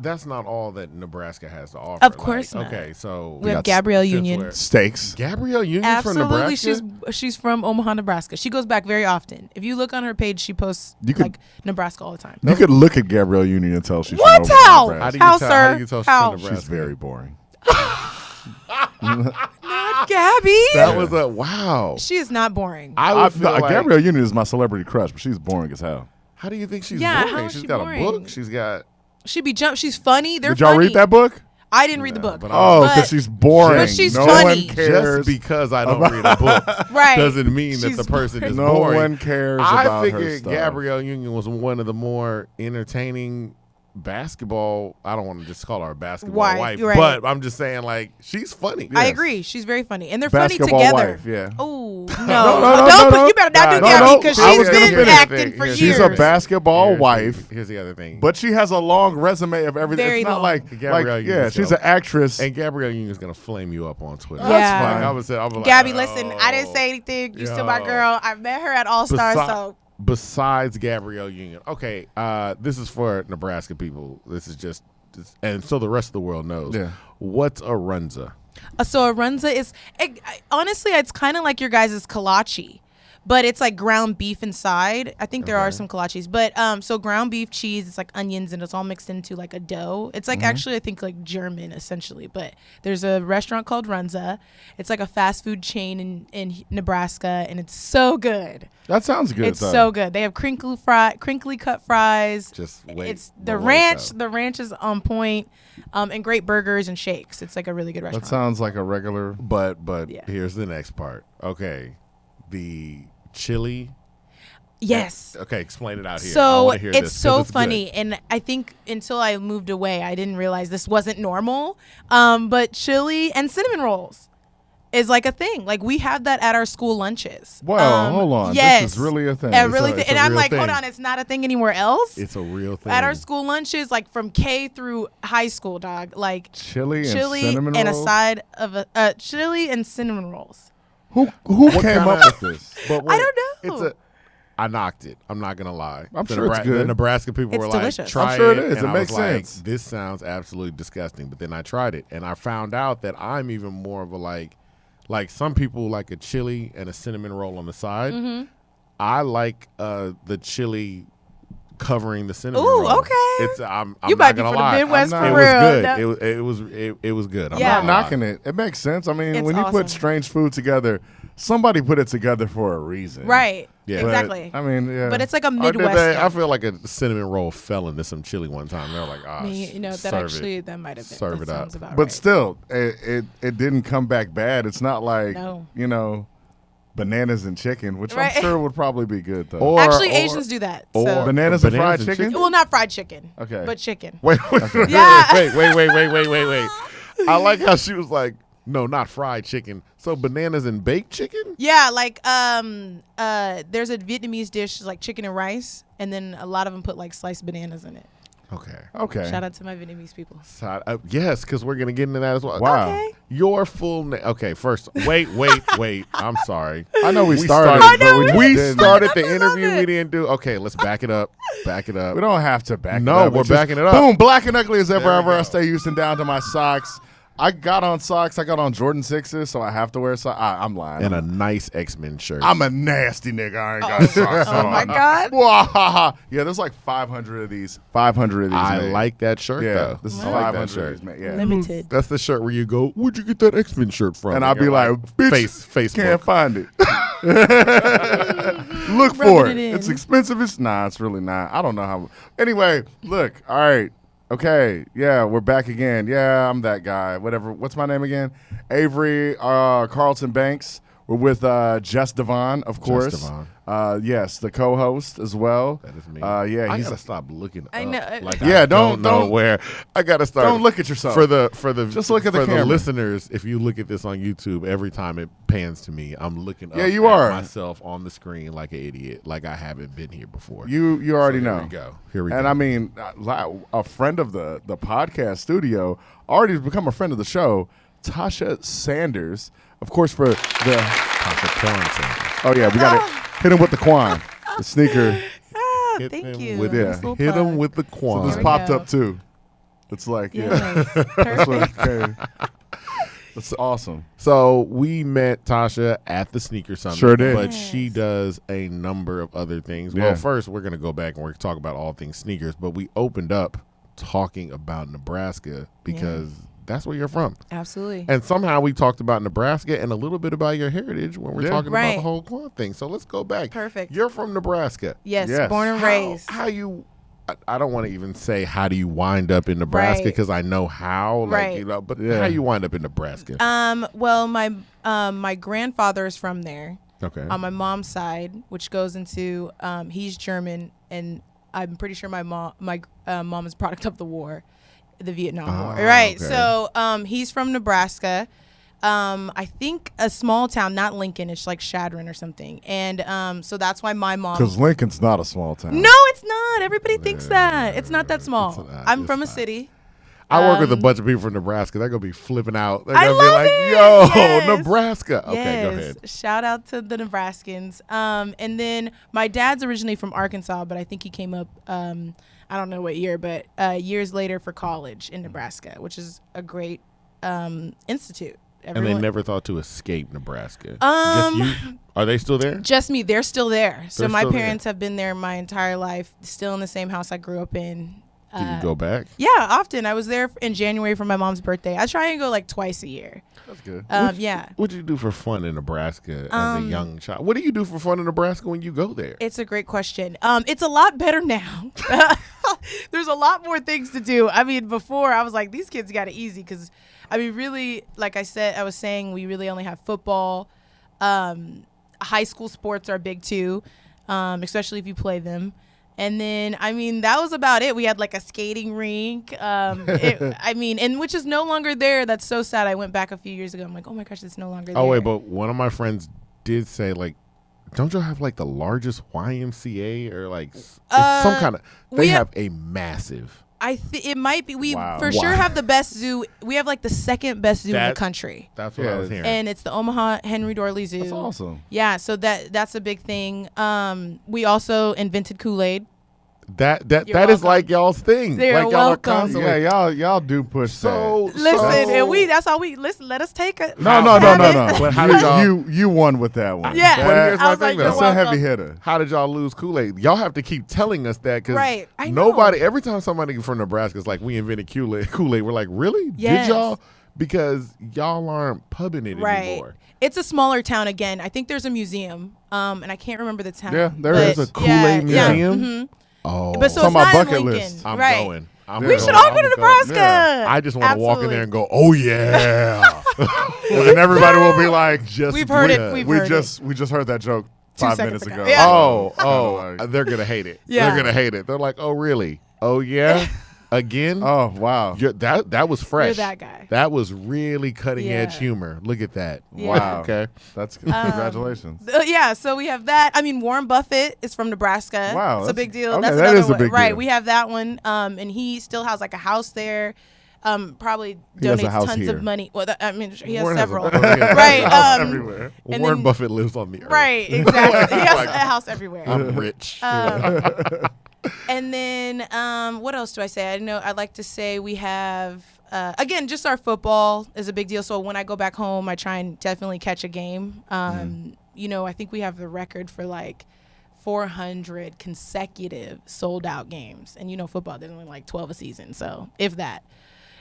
that's not all that Nebraska has to offer. Of course not. Okay, so we have Gabrielle Union. Steaks. Gabrielle Union from Absolutely, Nebraska? she's from Omaha, Nebraska. She goes back very often. If you look on her page, she posts Nebraska all the time. You could look at Gabrielle Union and tell she's what? from Omaha, How? Nebraska. How do you tell she's from Nebraska? She's very boring. Not Gabby. That was a wow. She is not boring. I would feel like, Gabrielle Union is my celebrity crush, but she's boring as hell. How do you think she's Yeah, boring? how is She's she got boring? a book. She's got. She's funny. They're Did y'all funny. read that book? I didn't read the book. Because she's boring. But she's no funny. one cares. Just because I don't read a book Right. doesn't mean that She's the person is no boring. one cares I about her figured stuff. Gabrielle Union was one of the more entertaining basketball. I don't want to just call her a basketball wife, right. but I'm just saying, like, she's funny. I agree. She's very funny, and they're Basketball funny together. wife, yeah. Oh no, you better not do no, Gabby because I she's was gonna been finish. acting for years. She's a basketball wife. Here's the other thing. But she has a long resume of everything. Very it's not long. like Gabrielle Union's she's gonna- an actress. And Gabrielle Union's gonna flame you up on Twitter. Yeah. That's fine. I was like, Gabby, listen, I didn't say anything. You still my Yo. girl. I met her at All Stars, so Besides Gabrielle Union, okay, this is for Nebraska people. This is just, and so the rest of the world knows. Yeah. What's a runza? So a runza is honestly, it's kind of like your guys' kolache, but it's like ground beef inside. I think there are some kolaches, but so ground beef, cheese, it's like onions, and it's all mixed into like a dough. It's like actually I think like German essentially, but there's a restaurant called Runza. It's like a fast food chain in Nebraska, and it's so good. That sounds good. It's so good. They have crinkly cut fries. Just wait. It's the ranch. The ranch is on point, and great burgers and shakes. It's like a really good restaurant. That sounds like a regular. But Yeah. here's the next part. Okay, the chili. Yes. Okay, explain it out here. I So wanna hear it's this, 'cause so good. funny, and I think until I moved away, I didn't realize this wasn't normal. But chili and cinnamon rolls is like a thing. Like we have that at our school lunches. Well, hold on. Yes, This is really a thing. And It's a I'm real like, hold thing. on, it's not a thing anywhere else. It's a real thing. At our school lunches, like from K through high school, dog, like Chili and cinnamon and rolls? a side of chili and cinnamon rolls. Who came kinda- up with this? But I don't know. I knocked it. I'm not gonna lie. I'm sure it's good. The Nebraska people It's were delicious. like, "Try I'm sure it it." is. And It I makes was like, sense. this sounds absolutely disgusting. But then I tried it, and I found out that I'm even more of a like some people like a chili and a cinnamon roll on the side. Mm-hmm. I like the chili covering the cinnamon Ooh, roll. okay. It's I'm You not might be gonna from the lie. Midwest I'm It not- for was real. good. No. It was good. I'm Yeah. I'm not not gonna lie. knocking it. It makes sense. I mean, It's when you awesome. put strange food together, somebody put it together for a reason. Right. Yeah. But, Exactly. I mean, yeah. But it's like a Or did Midwest they- thing. I feel like a cinnamon roll fell into some chili one time. They were like, I mean, you know, that serve actually it. that might have been. Serve that it up. sounds about But right. still, it didn't come back bad. It's not like No. bananas and chicken, which Right. I'm sure would probably be good though. Or- Actually, or- Asians do that. or- So. bananas and fried chicken. Well, not fried chicken. Okay. But chicken. Wait, Yeah. wait. I like how she was like, no, not fried chicken. So bananas and baked chicken? Yeah, like there's a Vietnamese dish like chicken and rice, and then a lot of them put like sliced bananas in it. Okay. Shout out to my Vietnamese people. Yes, because we're going to get into that as well. Wow. Okay. Your full name. Okay, first, wait. I'm sorry. I know we We started, started- but we, We didn't. started I the love interview. it. We didn't do. Okay, let's back it up. We don't have to back No, it up. we're It's just, backing it up. Boom, black and ugly as ever. There we Ever I go. stay Houston down to my socks. I got on socks. I got on Jordan 6s, so I have to wear socks. I'm lying. And a nice X-Men shirt. I'm a nasty nigga. I ain't got socks Oh on. my God. Wahaha. Yeah, there's like 500 of these. 500 of these. I made. like that shirt, Yeah, though. this is I like 500 that of shirt. these made. Yeah. Limited. That's the shirt where you go, where'd you get that X-Men shirt from? And I'll be you're like, bitch, Facebook. can't find it. Look for Rubbing it. it in. It's expensive. It's really not. I don't know how. Anyway, look. All right. Okay. Yeah, we're back again. Yeah, I'm that guy. Whatever. What's my name again? Avery Carlton Banks. We're with Jess Devon, of course. Devon. Yes, the co-host as well. That is me. Yeah, I he's gotta stop looking. I up. know. Like Yeah, I don't- know where. I gotta start. don't look at yourself. For the Just look at the for camera. listeners. If you look at this on YouTube, every time it pans to me, I'm looking. Yeah, up you at are. myself on the screen like an idiot, like I haven't been here before. You already So know. Here we go. Here we And go. I mean, a friend of the podcast studio, already become a friend of the show, Tausha Sanders, of course, for the. Tasha Quan Sanders. Oh yeah, we got to hit him with the Quan, the sneaker. Ah, Hit thank them you. with- Yeah. Nice little Hit him plug. with the So Quan. this Here we popped go. up too. It's like, yeah. Yes. That's Perfect. what, okay. That's awesome. So we met Tausha at the SneakHer Summit. Sure did. But she does a number of other things. Yeah. Well, first, we're going to go back and we're going to talk about all things sneakers. But we opened up talking about Nebraska because that's where you're from. Absolutely. And somehow we talked about Nebraska and a little bit about your heritage when we're talking about Right. the whole cloth thing. So let's go back. Perfect. You're from Nebraska. Yes, Yes. born and raised. How you... I don't want to even say how do you wind up in Nebraska Right. because I know how, like, Right. you know, but Yeah. how you wind up in Nebraska? Well, my grandfather is from there Okay. on my mom's side, which goes into he's German, and I'm pretty sure my mom is a product of the war, the Vietnam War. Right. okay. So he's from Nebraska. I think a small town, not Lincoln, it's like Shadron or something. And so that's why my mom. Because Lincoln's not a small town. No, it's not. Everybody thinks that. It's not that small. not. I'm It's from a not. city. I work with a bunch of people from Nebraska. They're gonna be flipping out. They're I gonna be love like, it. "Yo, Yes. Nebraska." Okay, Yes. go ahead. Shout out to the Nebraskans. And then my dad's originally from Arkansas, but I think he came up, I don't know what year, but years later for college in Nebraska, which is a great institute. And they never thought to escape Nebraska. Um, Just you? Are they still there? Just me. They're still there. So They're my still there. parents have been there my entire life, still in the same house I grew up in. Do you go back? Yeah, often. I was there in January for my mom's birthday. I try and go like twice a year. That's good. Yeah. What do you do for fun in Nebraska as a young child? What do you do for fun in Nebraska when you go there? It's a great question. It's a lot better now. There's a lot more things to do. I mean, before I was like, these kids got it easy because, I mean, really, like I was saying, we really only have football. High school sports are big too, especially if you play them. And then, I mean, that was about it. We had like a skating rink. And which is no longer there. That's so sad. I went back a few years ago. I'm like, oh my gosh, it's no longer there. Oh, wait, but one of my friends did say, like, don't y'all have like the largest YMCA or like it's some kind of? They have a massive. It might be. We Wow. for sure have the best zoo. We have like the second best zoo in the country. That's what I was hearing. And it's the Omaha Henry Dorley Zoo. That's awesome. Yeah, so that's a big thing. We also invented Kool-Aid. That You're is welcome. like y'all's thing. You're like y'all welcome. are constantly. Yeah, y'all do push So that. Listen, so- and that's how we listen. Let us take it. No. But how did y'all? You won with that one. Yeah. But here's I my was like, thing, you're though. That's a welcome. heavy hitter. How did y'all lose Kool-Aid? Y'all have to keep telling us that because Right, I know. nobody. Every time somebody from Nebraska is like, we invented Kool-Aid, we're like, really? Yes. Did y'all? Because y'all aren't pubbing it Right. anymore. It's a smaller town again. I think there's a museum, and I can't remember the town. Yeah, there but is a Kool-Aid yeah, museum? mhm. Oh, But so It's on it's my not in bucket Lincoln. list. I'm right. going. I'm We going. should all go to I'm going. Nebraska. Yeah. I just want to walk in Absolutely. there and go, oh yeah. And then everybody will be like, Just We've heard do it. that. We've we heard just heard that joke 2 5 seconds minutes ago. ago. Yeah. Oh, Like- they're gonna hate it. Yeah. They're gonna hate it. They're like, oh really? Oh yeah, again? Oh, wow. That was fresh. You're that guy. That was really cutting edge Yeah. humor. Look at that. Yeah. Wow. Okay. That's congratulations. Yeah, so we have that. I mean, Warren Buffett is from Nebraska. Wow, it's a that's- big deal. okay, That's that another is a one. big Right, deal. we have that one. And he still has like a house there. Probably He has a donates house tons here. of money. Well, I mean, he has Warren has a- several. yeah, Right. House everywhere. and Warren then- Buffett lives on the earth. Right, exactly. He has Like, a house everywhere. I'm rich. And then what else do I say? I know I'd like to say we have again just our football is a big deal. So when I go back home, I try and definitely catch a game. You know, I think we have the record for like 400 consecutive sold out games, and you know, football there's only like 12 a season, so if that.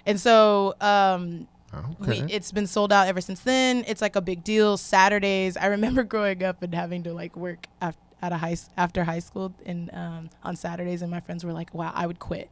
And so Okay. it's been sold out ever since then. It's like a big deal. Saturdays, I remember growing up and having to like work after high school and on Saturdays, and my friends were like, "Wow, I would quit."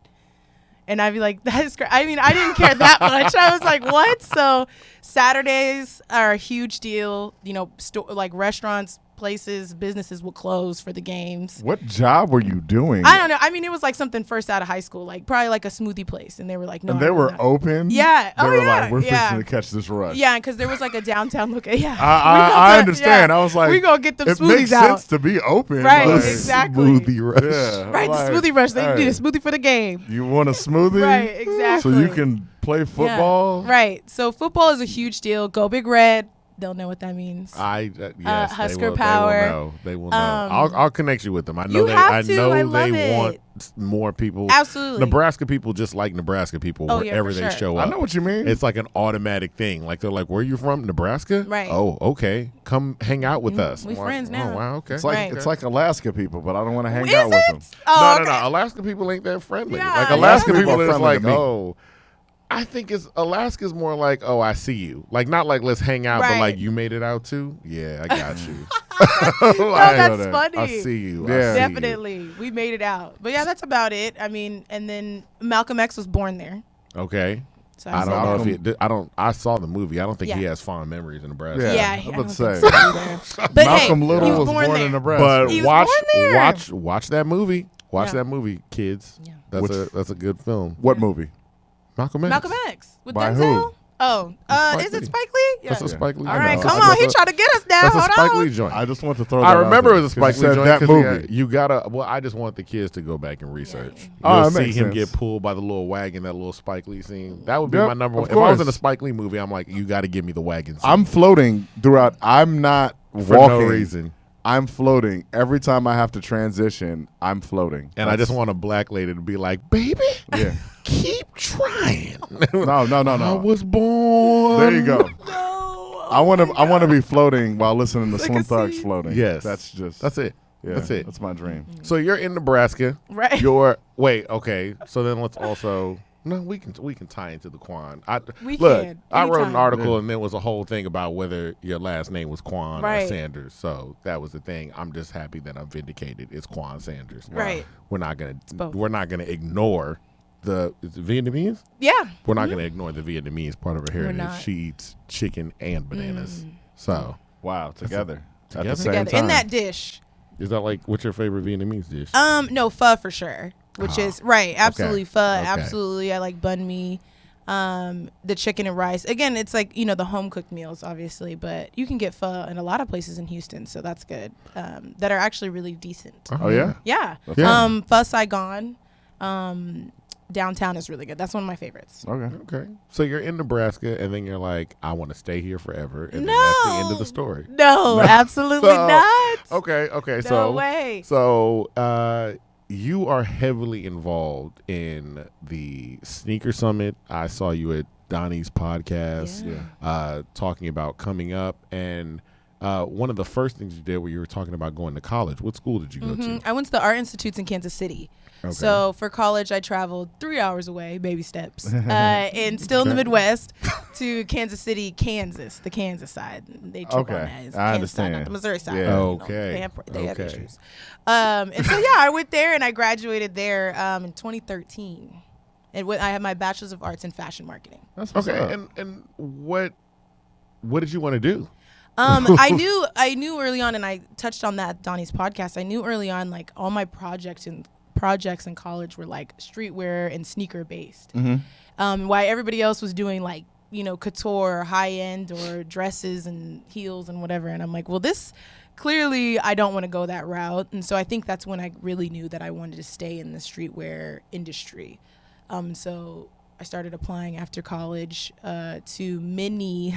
And I'd be like, "That is great." I mean, I didn't care that much. I was like, "What?" So Saturdays are a huge deal. You know, like restaurants, places, businesses will close for the games. What job were you doing? I don't know. I mean, it was like something first out of high school, like probably like a smoothie place, and they were like, "No." And they no, were no. open? Yeah. They Oh, were yeah. like, we're Yeah. fixing to catch this rush. Yeah, because there was like a downtown look. Yeah, I understand. I was like, we gonna get them it smoothies makes out. sense to be open. Right, like, exactly. Smoothie rush. Yeah. Right, like, the smoothie rush. They hey, need a smoothie for the game. You want a smoothie? Right, exactly. So you can play football? Yeah. Right. So football is a huge deal. Go Big Red. they'll know what that means. Yes, Husker they power. will know. They will know. I'll connect you with them. I know You they. have I to. know I love they it. want more people. Absolutely. Nebraska people just like Nebraska people Oh, yeah, wherever for they sure. show up. I know what you mean. It's like an automatic thing. Like they're like, "Where are you from? Nebraska? Right. Oh, okay. Come hang out with us." We I'm like, friends now. Oh, wow. Okay. It's like Right. it's like Alaska people, but I don't want to hang Is out with it? them. Oh, No. Alaska people ain't that friendly. Yeah, like yeah. Alaska Alaska people people are is friendly like, to me. oh. I think Alaska's more like, oh, I see you. Like not like let's hang out, but Right. like you made it out too. Yeah, I got you. No, Like, that's funny. I see you. Yeah. I see you. Definitely. We made it out. But yeah, that's about it. I mean, and then Malcolm X was born there. Okay. So I saw don't know that. if I saw the movie. I don't think he Yeah. has fond memories in Nebraska. Yeah. Yeah, I I was don't about to think say. so either. But Malcolm hey, Little he was was born born there. in Nebraska. But He was watch born there. watch that movie. Watch Yeah. that movie, kids. Yeah. That's a good film. What movie? Malcolm X. Malcolm X with By Denzel. who? Oh, Spike is it Lee. Spike Lee? Yeah. That's a Spike Lee. All joint. right, That's come a- on. that's He a- trying to get us down. That's a Hold Spike on. Lee joint. I just want to throw that I out remember there, it was a 'cause Spike you Lee said joint. that 'Cause movie. you gotta. Well, I just want the kids to go back and research. Oh, You'll that see makes him sense. get pulled by the little wagon, that little Spike Lee scene. That would be Yep, my number one. of If I was in a course. Spike Lee movie, I'm like, you got to give me the wagon scene. I'm floating throughout. I'm not for walking. no reason. I'm floating. Every time I have to transition, I'm floating. And I just want a black lady to be like, baby, Yeah. keep trying. No. I was born. There you go. No. I want to be floating while listening to Slim Thugs scene. floating. Yes. That's it. Yeah, That's it. That's my dream. So you're in Nebraska. Right. Okay. So then let's also we can tie into the Quan. We Look, can. I wrote an Anytime. article Yeah. and there was a whole thing about whether your last name was Quan or Right. Sanders. So that was the thing. I'm just happy that I'm vindicated. It's Quan Sanders. Right. We're not gonna ignore is it Vietnamese? Yeah. We're not gonna ignore the Vietnamese part of her heritage. not. She eats chicken and bananas. So Wow, together. At Together? the same Together time. in that dish. is that like what's your favorite Vietnamese dish? No, pho for sure. Which is right, absolutely pho, Okay. absolutely. I like banh mi, the chicken and rice. Again, it's like the home cooked meals, obviously, but you can get pho in a lot of places in Houston, so that's good. That are actually really decent. Oh yeah. Yeah. Yeah. Pho Saigon, downtown is really good. That's one of my favorites. Okay. Okay. So you're in Nebraska and then you're like, I want to stay here forever. And then that's the end of the story. No, absolutely So- not. Okay. No So way. So you are heavily involved in the SneakHer Summit. I saw you at Donnie's podcast talking about coming up, and one of the first things you did where you were talking about going to college. What school did you go to? I went to the Art Institutes in Kansas City. Okay. So for college, I traveled 3 hours away, baby steps, and still in the Midwest to Kansas City, Kansas, the Kansas side. They trip Okay. on that. It's I Kansas side, not understand. the Missouri side. Yeah. Okay. They have Okay. issues. And so I went there and I graduated there in 2013. And I had my bachelor's of arts in fashion marketing. That's what's Okay. up. And what did you want to do? I knew early on, and I touched on that Donnie's podcast. I knew early on, like all my projects in college were like streetwear and sneaker based. While everybody else was doing like couture, high end, or dresses and heels and whatever. And I'm like, well, this clearly I don't want to go that route. And so I think that's when I really knew that I wanted to stay in the streetwear industry. So I started applying after college to many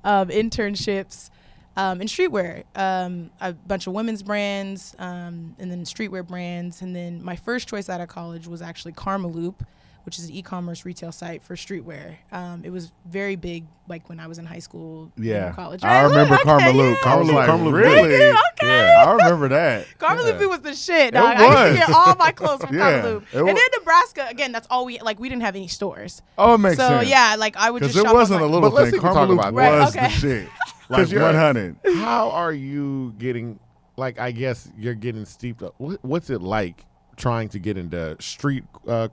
internships in streetwear, a bunch of women's brands, and then streetwear brands. And then my first choice out of college was actually Karmaloop, which is an e-commerce retail site for streetwear. It was very big, like when I was in high school, Yeah. college. I remember Karmaloop. I was like, Karmaloop. really? Okay. Yeah, I remember that. Karmaloop was the shit. It Dog. I used was. to get all my clothes from Yeah, Karmaloop. it And wa- in Nebraska, again, that's all we didn't have any stores. Oh, it makes So sense. yeah, like I would just Because it shop wasn't a online. little But let's thing. even talk Karmaloop about was that. Right, the okay. shit. Like 'Cause you're- 100. How are you getting? Like, I guess you're getting steeped up. What's it like trying to get into street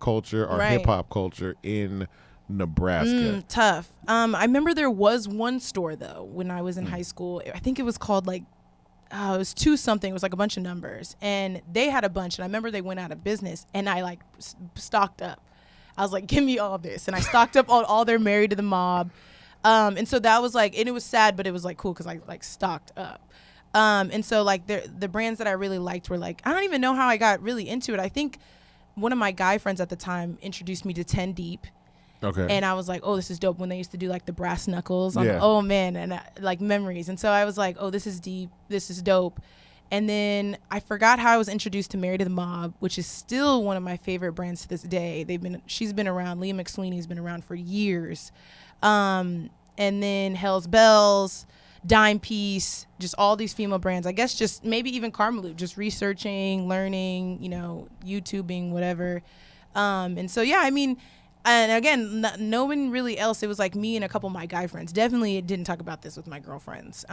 culture or Right. hip hop culture in Nebraska? Tough. I remember there was one store though when I was in high school. I think it was called like it was 2 something. It was like a bunch of numbers, and they had a bunch. And I remember they went out of business, and I like stocked up. I was like, give me all this, and I stocked up on all their Married to the Mob. And so that was like, and it was sad, but it was like cool because I like stocked up. And so like the brands that I really liked were like, I don't even know how I got really into it. I think one of my guy friends at the time introduced me to 10 Deep. Okay. And I was like, oh, this is dope. When they used to do like the brass knuckles. Yeah. Oh man, and like memories. And so I was like, oh, this is deep. This is dope. And then I forgot how I was introduced to Married to the Mob, which is still one of my favorite brands to this day. She's been around. Leah McSweeney's been around for years. And then Hell's Bells, Dime Piece, just all these female brands. I guess just maybe even Karmaloop, just researching, learning, YouTubing, whatever. And so, yeah, I mean, and again, no one really else. It was like me and a couple of my guy friends. Definitely didn't talk about this with my girlfriends,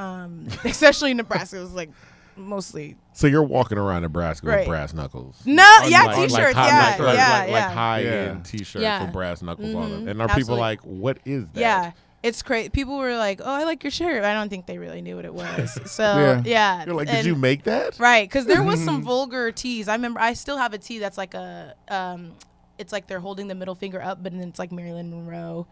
especially in Nebraska. It was like mostly. So you're walking around Nebraska Right. with brass knuckles. No, Like T-shirts, high, yeah. high-end T-shirts Yeah. with brass knuckles on them. And are Absolutely. people like, what is that? Yeah. It's crazy. People were like, "Oh, I like your shirt." I don't think they really knew what it was. So yeah. You're like, did you make that? Right, because there was some vulgar tees. I remember. I still have a tee that's like it's like they're holding the middle finger up, but then it's like Marilyn Monroe.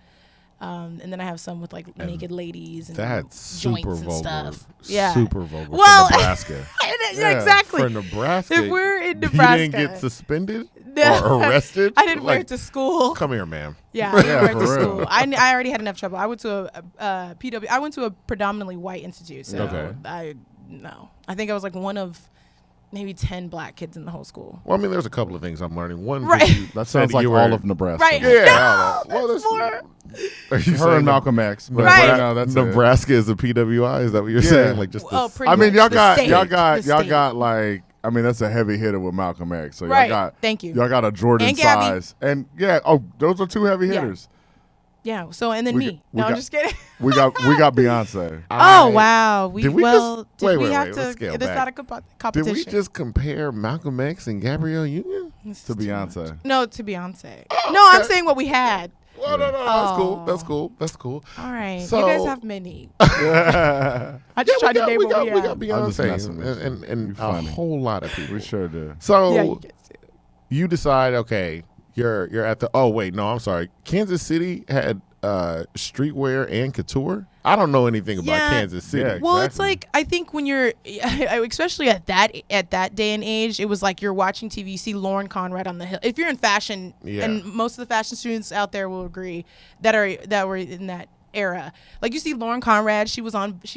And then I have some with like naked ladies and That's joints super and vulgar. stuff. Yeah, Super vulgar. Well, for Nebraska. exactly. For Nebraska. If we're in Nebraska, you didn't get suspended No. or arrested. I didn't wear Like, it to school. Come here, ma'am. Yeah, I didn't wear it to for real. school. I already had enough trouble. I went to a PW. I went to a predominantly white institute. So Okay. I think I was like one of maybe 10 black kids in the whole school. Well, I mean, there's a couple of things I'm learning. One, Right. That sounds like all of Nebraska. Right. Yeah. No, Well, that's more. Are you Her saying and Malcolm X. But Right. No, that's Nebraska is a PWI? Is that what you're Yeah. saying? Like just Oh, this, pretty I mean, much. y'all The got state. y'all The got y'all state. got like. I mean, that's a heavy hitter with Malcolm X. So y'all Right. got. Thank you. Y'all got a Jordan And Gabby. size, and yeah. Oh, those are two heavy Yeah. hitters. Yeah. So and then We me. got- No, I'm got- just kidding. We got Beyonce. Oh wow. Did we Well, just- wait, we wait, have wait, to let's scale get us back. out of Did competition? we just compare Malcolm X and Gabrielle Union? This To is too Beyonce. much. No, to Beyonce. Oh, No, I'm okay. saying what we had. Well, no, that's cool. Oh. That's cool. That's cool. All right. So- you guys have many. Yeah, I just tried to name we what we got had. I'm just Beyonce messing with you. and You're a funny. whole lot of people. we sure do. So Yeah, you get to. you decide, okay, you're at the. Oh wait, no, I'm sorry. Kansas City had streetwear and couture. I don't know anything about Yeah. Kansas City. Yeah. Well, it's Exactly. like I think when you're, especially at that day and age, it was like you're watching TV. You see Lauren Conrad on the hill. If you're in fashion, Yeah. and most of the fashion students out there will agree that were in that era. Like you see Lauren Conrad, she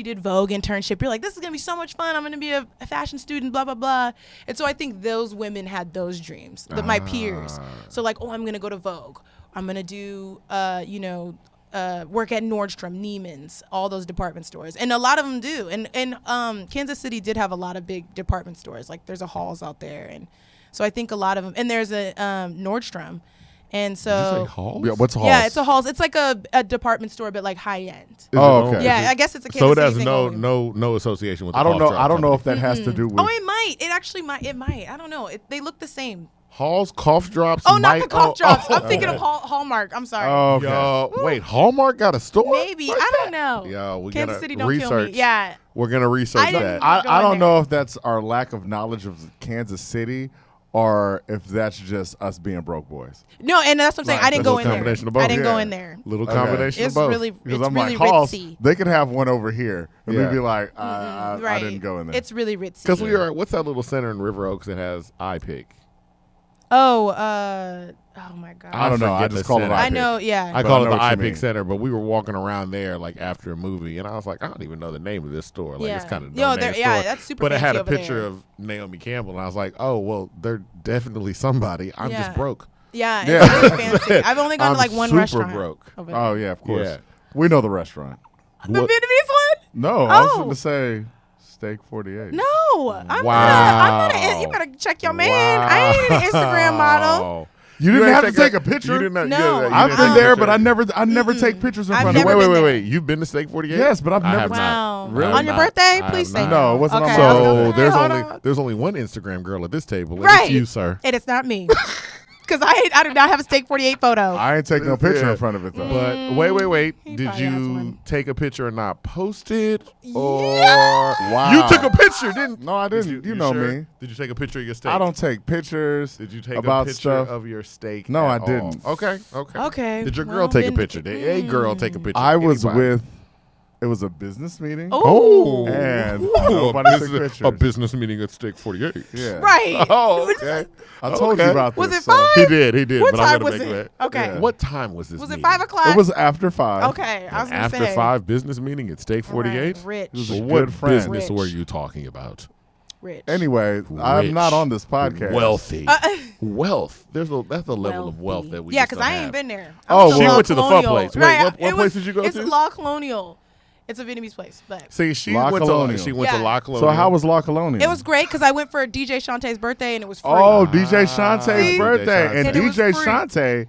did Vogue internship. You're like, this is gonna be so much fun. I'm gonna be a fashion student. Blah blah blah. And so I think those women had those dreams. My peers. So like, oh, I'm gonna go to Vogue. I'm gonna do, work at Nordstrom, Neiman's, all those department stores, and a lot of them do. And Kansas City did have a lot of big department stores. Like there's a Halls out there, and so I think a lot of them. And there's a Nordstrom, and Did you say so Halls? Yeah, what's Halls? yeah, it's a Halls. It's like a department store, but like high end. Is Oh, it okay. Yeah, I guess it's a Kansas So it City has thing no only. no association with. The I don't know. Halls I don't know if Company. that has to do with. Oh, it might. It actually might. It might. I don't know. They look the same. Halls cough drops. Oh, not the might- cough drops. I'm oh, thinking okay. of Hallmark. I'm sorry. Oh, okay. Yo, wait, Hallmark got a store? Maybe. Like I don't that? know. Yo, we Kansas gotta City don't research. kill me. Yeah. We're gonna research I didn't- that. I Going don't there. know if that's our lack of knowledge of Kansas City or if that's just us being broke boys. No, and that's what I'm saying. Right, I didn't that's go a in there. combination of both. I didn't go Yeah. in there. Little Okay. combination It's of both. really, Because it's I'm really like, Halls, ritzy. they could have one over here. And Yeah. we'd be like, I Right. didn't go in there. It's really ritzy. Because we are. What's that little center in River Oaks that has iPick? Oh my God. I don't know. I forget just the call it center. I iPick. know. Yeah. I But call I it know the what you mean. iPick Center, but we were walking around there like after a movie, and I was like, I don't even know the name of this store. Like it's Yeah. kind of Yo, no name yeah, store. that's super But it had fancy a over picture there. of Naomi Campbell, and I was like, oh well, they're definitely somebody. I'm Yeah. just broke. Yeah. Yeah. It's really fancy. I've only gone I'm to like one super restaurant. broke. over there. Oh, yeah, of course. Yeah. We know the restaurant. The What- Vietnamese one? No, I was Oh. going to say Steak 48. No. I'm Wow. not. You better check your man. I ain't an Instagram model. You didn't ain't have to take a picture. You didn't have, No. you I've didn't been take a there, picture. but I never take pictures in I've front of never you. been there. Wait. You've been to Steak 48? Yes, but I've I never- have not. Wow. Really? On your Not. birthday? I Please have say not. No, it wasn't on okay, my I was birthday. gonna So say, there's hold only on. there's only one Instagram girl at this table, and Right. it's you, sir. And it's not me. Because I do not have a Steak 48 photo. I ain't taking no picture Yeah. in front of it, though. But wait. He Did probably has you one. take a picture and not post it? Or Wow. you took a picture, didn't? No, I didn't. You know sure? me. Did you take a picture of your steak? I don't take pictures. Did you take about a picture stuff. of your steak? No, at I didn't. all? Okay. Okay. Did your girl Well, take a then- picture? Did a girl take a picture? I was Anybody? with, it It was a business meeting. Oh. And Ooh, nobody took pictures. a business meeting at Steak 48. Yeah. Right. Oh, okay. I told you about this. Was it so- 5? He did. What but I'm time gonna was make it? that. Okay. Yeah. What time was this Was it meeting? 5 o'clock? It was after 5. Okay. I was An going to after say. 5 business meeting at Steak 48? Rich. It was a What good friend. business Rich. were you talking about? Rich. Anyway, I'm not on this podcast. Wealthy. Wealth. That's a level of wealth that we Yeah, just because don't I ain't have. been there. Oh, I she went to the fun Colonial. place. Wait, Right. what place did you go it's to? It's La Colonial. It's a Vietnamese place, but See, she La went Colonial. to Yeah. La Colonial. So how was La Colonial? it was great because I went for DJ Shantae's birthday and it was free. Oh, DJ Shantae's See? birthday. DJ And And it was DJ free. Shantae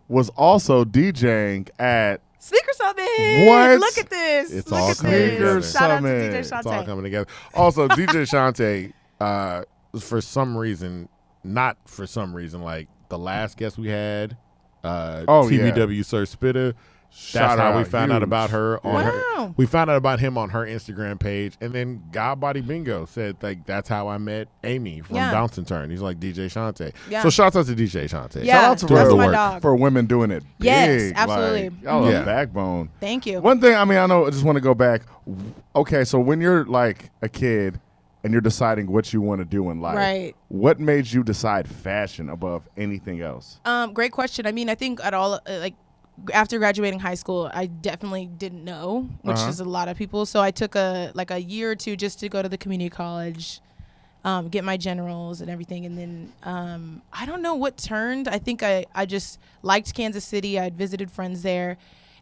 was also DJing at SneakHer Summit. What? Look at this. It's Look all at coming this. together. Shout out to Summit. DJ It's It's all Shantae. coming together. Also, DJ Shantae, for some reason, not for some reason, like the last guest we had, TBW Sir Spitter. That's Shout how we out. found out Huge. about her on her. Wow. We found out about him on her Instagram page, and then God Body Bingo said like that's how I met Amy from Yeah. Bounce and Turn. He's like DJ Shantae. Yeah. So shout out to DJ Shantae. Yeah, Shout out to that's her my work. dog. for women doing it big. Yes, absolutely. Like, y'all Yeah. a backbone. Thank you. One thing, I mean, I know, I just want to go back. Okay, so when you're like a kid and you're deciding what you want to do in life, Right. what made you decide fashion above anything else? Great question. I mean, I think at all, after graduating high school, I definitely didn't know, which is a lot of people. So I took a year or two just to go to the community college, get my generals and everything. And then I don't know what turned. I think I just liked Kansas City. I had visited friends there.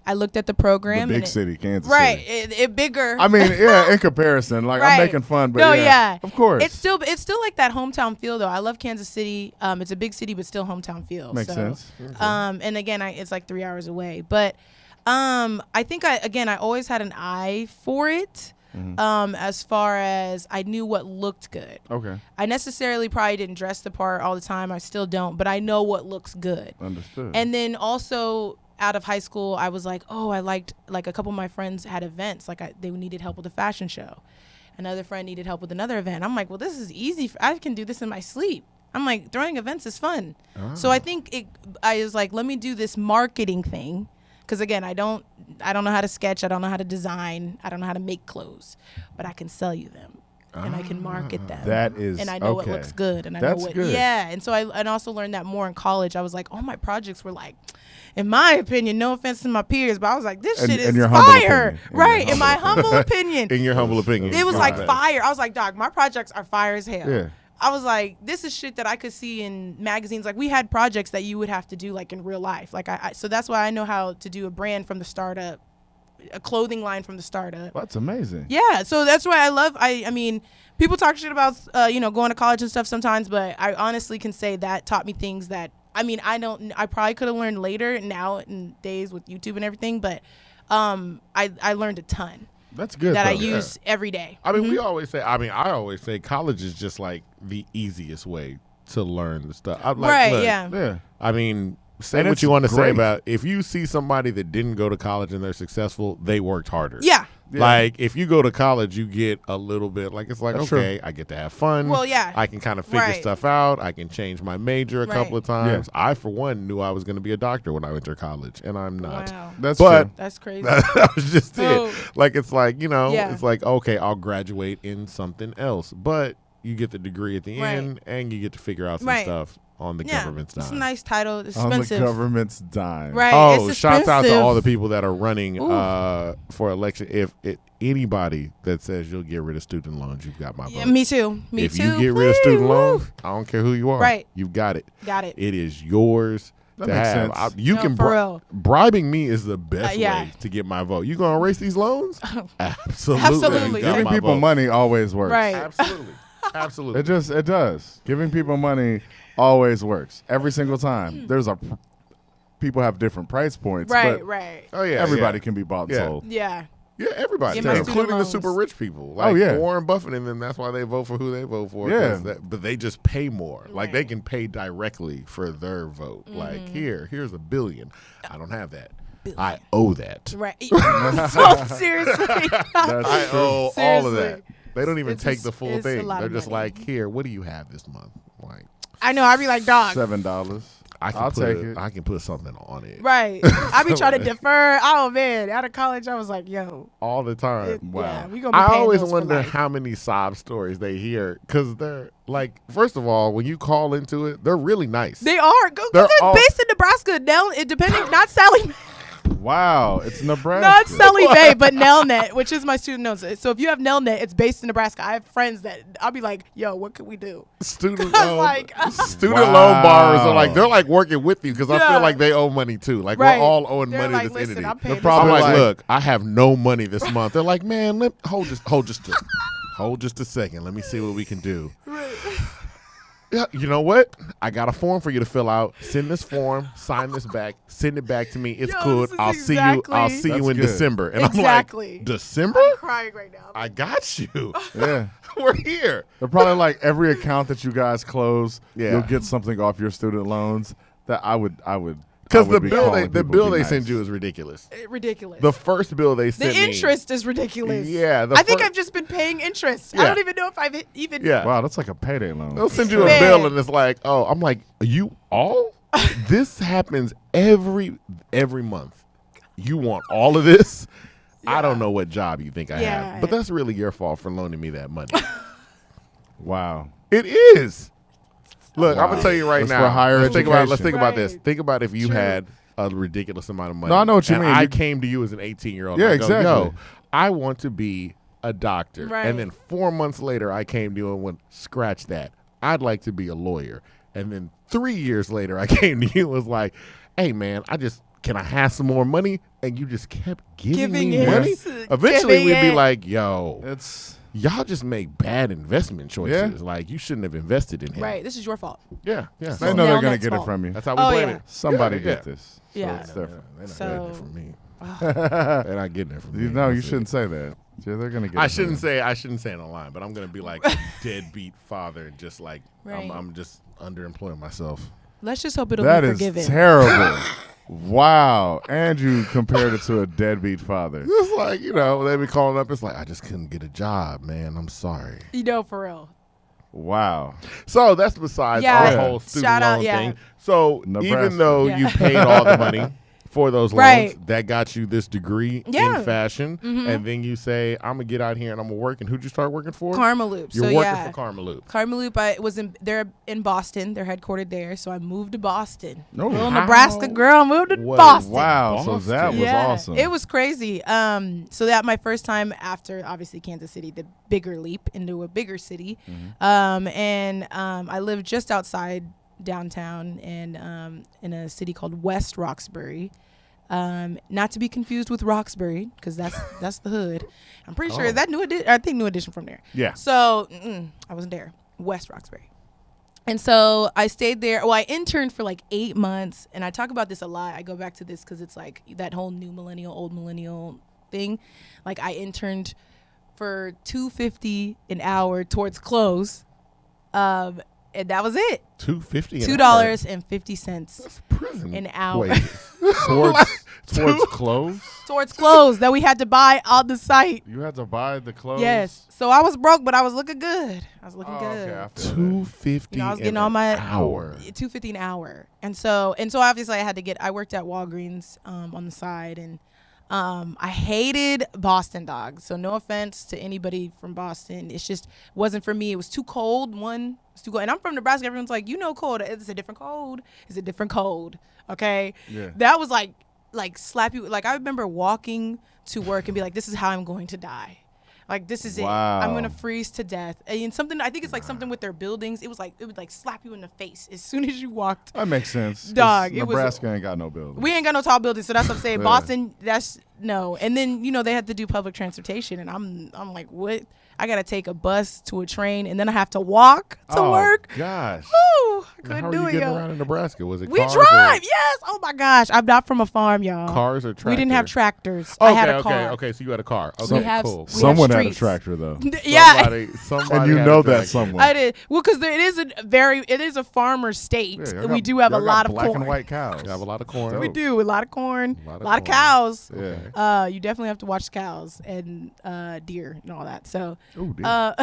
I looked at the program. The big and city, Kansas Right. City. It bigger. I mean, yeah, in comparison. Like, I'm Right. making fun, but No, yeah, yeah. of course. It's still like that hometown feel though. I love Kansas City. It's a big city, but still hometown feel. Makes so, sense. And again, it's like 3 hours away. But I think I always had an eye for it. As far as I knew what looked good. Okay. I necessarily probably didn't dress the part all the time. I still don't, but I know what looks good. Understood. And then also out of high school, I was like, oh, I liked, like a couple of my friends had events. Like they needed help with a fashion show. Another friend needed help with another event. I'm like, well, this is easy. I can do this in my sleep. I'm like, throwing events is fun. So I think I was like, let me do this marketing thing. Because again, I don't know how to sketch. I don't know how to design. I don't know how to make clothes, but I can sell you them. And I can market them. That is and I know okay. what looks good. And I That's know what good. yeah. And so I also learned that more in college. I was like, all my projects were like, in my opinion, no offense to my peers, but I was like, this shit is your humble fire. opinion. Right. In my humble opinion. In your humble opinion. It was Right. like fire. I was like, dog, my projects are fire as hell. Yeah. I was like, this is shit that I could see in magazines. Like we had projects that you would have to do like in real life. Like so that's why I know how to do a brand from the startup, a clothing line from the startup. That's amazing. Yeah, so that's why I mean, people talk shit about going to college and stuff sometimes, but I honestly can say that taught me things that I probably could have learned later now in days with YouTube and everything, but I learned a ton That's good. that I though. use every day. I mean, I always say college is just like the easiest way to learn the stuff. Yeah. Yeah. I mean, say And what it's you want to say great. about if you see somebody that didn't go to college and they're successful, they worked harder. Yeah. Yeah. Like if you go to college, you get a little bit like it's like That's okay, I get to have fun. Well, yeah. I can kind of figure Right. stuff out. I can change my major a Right. couple of times. I, for one, knew I was going to be a doctor when I entered college, and I'm not. Wow. That's But true. That's crazy. that was just So- it. Like it's like Yeah. it's like okay, I'll graduate in something else, but you get the degree at the Right. end, and you get to figure out some Right. stuff on the Yeah. government's It's a dime. nice title. It's On the expensive. government's dime. Right. Oh, it's shouts out to expensive. all the people that are running Ooh. for election. If anybody that says you'll get rid of student loans, you've got my vote. Yeah, me too. Me if too. you get rid of student please. loans, I don't care who you are. Right. You've got it. Got it. It is yours That to makes have. sense. You No, can for real. bribing me is the best yeah. way to get my vote. You gonna erase these loans? Absolutely. Absolutely. You got Giving my people vote. money always works. Right. Absolutely. Absolutely. It does. Giving people money always works. Every single time. People have different price points. Right. But Right. Oh yeah. everybody yeah. can be bought and Yeah. sold. Yeah. Yeah, everybody, Get my student including the loans. super rich people. Like Oh, yeah. Warren Buffett and them. That's why they vote for who they vote for. Yeah. But they just pay more. Like they Right. can pay directly for their vote. Like here's $1 billion. I don't have that. I owe that. Right. So seriously. That's I true. owe all of Seriously. that. They don't even It's take just- the full it's a thing. lot They're of just money. like, here, what do you have this month? Like, I know. I'd be like, dog. $7. I'll take it. I can put something on it. Right. I be trying to defer. Oh man, out of college, I was like, yo, All the time. Wow. Yeah, we gonna be I paying always those for wonder life. how many sob stories they hear because they're like, first of all, when you call into it, they're really nice. They are. Go. They're They're all- based in Nebraska. Nell, it depending, not Sally. Wow, it's Nebraska. Not Sally Bay, but Nelnet, which is my student loans. So if you have Nelnet, it's based in Nebraska. I have friends that I'll be like, yo, what could we do? Student I was loan, like, student Wow. loan borrowers are like, they're like working with you because I Yeah. feel like they owe money too. Like Right. we're all owing They're money like, to this listen, entity. I'm paying The this problem I'm is like, like- look, I have no money this month. They're like, man, hold just a second. Let me see what we can do. Yeah, you know what? I got a form for you to fill out. Send this form, sign this back, send it back to me. It's Yo, good. this is I'll see you exactly- in That's good. December. And Exactly. I'm like, December? I'm crying right now. I got you. Yeah. We're here. They're probably like every account that you guys close, Yeah. you'll get something off your student loans. That I would. Because the be bill calling the people bill to be they nice. send you is ridiculous. Ridiculous. The first bill they The sent me. interest is ridiculous. Yeah, the I think fir- I've just been paying interest. I Yeah. don't even know if I've even. Yeah. Wow, that's like a payday loan. They'll send you a Man. bill and it's like, oh, I'm like, you all? This happens every month. You want all of this? I don't know what job you think I Yeah. have. But that's really your fault for loaning me that money. Wow. It is. Look, I'm Wow. gonna tell you right That's now. for higher let's think education. about this. Right. Think about if you True. had a ridiculous amount of money. No, I know what you and mean. I You- came to you as an 18-year-old. Yeah, and I go, exactly. Yo, I want to be a doctor. Right. And then 4 months later, I came to you and went, scratch that. I'd like to be a lawyer. And then 3 years later, I came to you and was like, hey, man, can I have some more money? And you just kept giving me it. money. Yes. Eventually, Giving we'd be it. like, yo, It's y'all just make bad investment choices. Yeah. Like, you shouldn't have invested in him. Right. This is your fault. Yeah, yeah. they know they're gonna Nelnet's get it fault. from you. That's how we Oh, blame yeah. it. Somebody Yeah, get yeah. this. Yeah. So it's different. They're not So- getting it from me. They're not getting it from me. No, you That's it. shouldn't say that. Yeah, they're gonna get. I it from shouldn't say it online, but I'm gonna be like a deadbeat father and just like Right. I'm just underemploying myself. Let's just hope you. it'll That be is forgiven. terrible. Wow, and you compared it to a deadbeat father. It's like, they be calling up. It's like, I just couldn't get a job, man. I'm sorry. For real. Wow. So that's besides Yeah. our whole student Shout out, loan yeah. thing. So Nebraska. even though Yeah. you paid all the money for those loans, Right. that got you this degree Yeah. in fashion, and then you say, I'm gonna get out here and I'm gonna work. And who'd you start working for? Karma Loop. You're so working yeah. for Karma Loop. Karma Loop. They're in Boston. They're headquartered there. So I moved to Boston. Oh, Little how Nebraska girl moved to was- Boston. Wow. So Boston. that was Yeah, awesome. it was crazy. So that my first time after obviously Kansas City, the bigger leap into a bigger city. I lived just outside downtown and in a city called West Roxbury. Not to be confused with Roxbury, because that's the hood. I'm pretty sure Oh. is that New Edition. I think New Edition from there. Yeah. So I wasn't there. West Roxbury. And so I stayed there. Well, I interned for like 8 months, and I talk about this a lot. I go back to this because it's like that whole new millennial, old millennial thing. Like I interned for $2.50 an hour towards close, and that was it. $2.50. $2.50 That's prison. an hour. wages. towards clothes. Towards clothes that we had to buy on the site. You had to buy the clothes. Yes. So I was broke, but I was looking good. I was looking Oh, good. okay. I feel that. $2.50. I was getting an all my hour. $2.50 an hour, and so obviously I worked at Walgreens on the side, and I hated Boston dogs. So no offense to anybody from Boston, it's just wasn't for me. It was too cold. It's too cold, and I'm from Nebraska. Everyone's like, cold. It's a different cold. It's a different cold. Okay. Yeah. That was like slap you. Like I remember walking to work and be like, this is how I'm going to die. Like this is Wow. it. I'm gonna freeze to death. And something I think it's like something with their buildings. It would like slap you in the face as soon as you walked. That makes sense. 'cause Dog, it was- Nebraska ain't got no building. We ain't got no tall buildings, so that's what I'm saying. Yeah. Boston, that's no. And then they had to do public transportation, and I'm like, what? I gotta take a bus to a train, and then I have to walk to Oh, work. Gosh. Woo, I Now, couldn't how do are you it, getting yo. around in Nebraska? Was it We cars drive, yes. Oh my gosh, I'm not from a farm, y'all. Cars or tractor? We didn't have tractors. Okay, I had a car. okay. So you had a car. We Okay, have- cool. we Someone had a streets. tractor though, Yeah, Somebody and you had know a that tractor. someone. I did. Well, because it is a farmer state. Yeah, y'all We got- do have a y'all got lot of black corn. and white cows. You have a lot of corn. We Dope. do a lot of corn, A lot of a lot of corn. cows. Yeah. You definitely have to watch cows and deer and all that. So, Ooh, dear.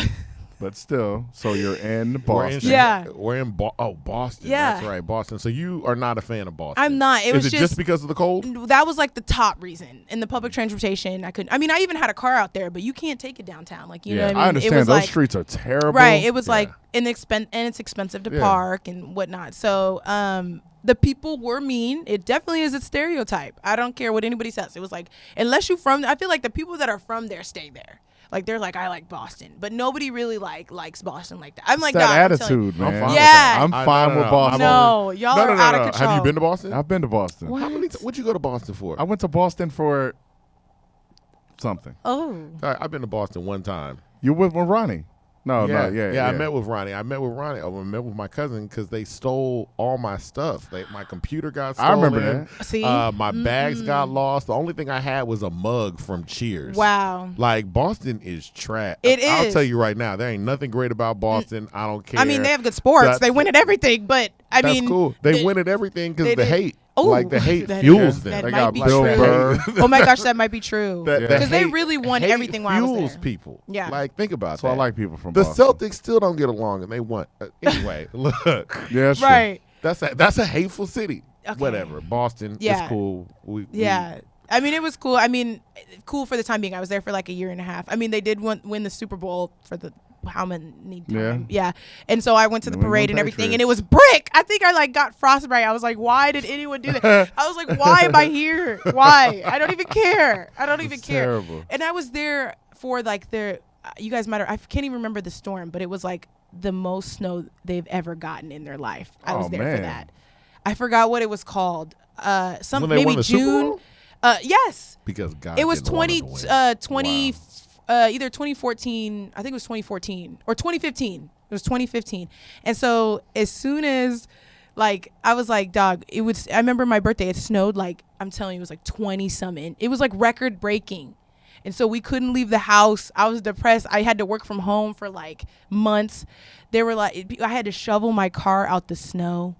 But still, so you're in Boston. We're in Boston. Yeah. That's right, Boston. So you are not a fan of Boston. I'm not. It was just because of the cold? That was like the top reason. In the public transportation, I couldn't. I mean, I even had a car out there, but you can't take it downtown. Like, you know what I mean? I understand. It was Those streets are terrible. Right. It was like, and it's expensive to park and whatnot. So, the people were mean. It definitely is a stereotype. I don't care what anybody says. It was like, unless you're from, I feel like the people that are from there stay there. Like, they're like, I like Boston, but nobody really likes Boston like that. I'm like, that attitude, man. I'm fine with Boston. No, y'all are out of control. Have you been to Boston? I've been to Boston. What'd you go to Boston for? I went to Boston for something. Oh, I've been to Boston one time. You with Ronnie? No, yeah. I met with Ronnie. I met with my cousin because they stole all my stuff. My computer got stolen. I remember that. See, my bags got lost. The only thing I had was a mug from Cheers. Wow. Like, Boston is trash. I'll is. tell you right now, there ain't nothing great about Boston. I don't care. I mean, they have good sports. They win at everything, but that's cool. They win at everything because the hate. Oh, like, the hate fuels them. That they might got be Bill true. Burr. Oh my gosh, that might be true. Because they really won hate everything while I was fuels there. people. Yeah. Like, think about So that. I like people from the Boston. Celtics still don't get along, and they won. Anyway, look. Yeah, that's right. That's a hateful city. Okay. Whatever. Boston is cool. I mean, it was cool. I mean, cool for the time being. I was there for like a year and a half. I mean, they did win the Super Bowl for the how many time? Yeah. And so I went to the parade and everything, and it was brick. I think I like got frostbite. I was like, why did anyone do that? I was like, why am I here? Why? I don't even care. Terrible. And I was there for like you guys might have, I can't even remember the storm, but it was like the most snow they've ever gotten in their life. I was there for that. I forgot what it was called. Maybe June. Yes. Because God, it was 20 either 2014, I think it was 2014 or 2015. It was 2015. And so as soon as like I was like, dog, I remember my birthday, it snowed like, I'm telling you, it was like 20 something. It was like record breaking. And so we couldn't leave the house. I was depressed. I had to work from home for like months. They were like, I had to shovel my car out the snow.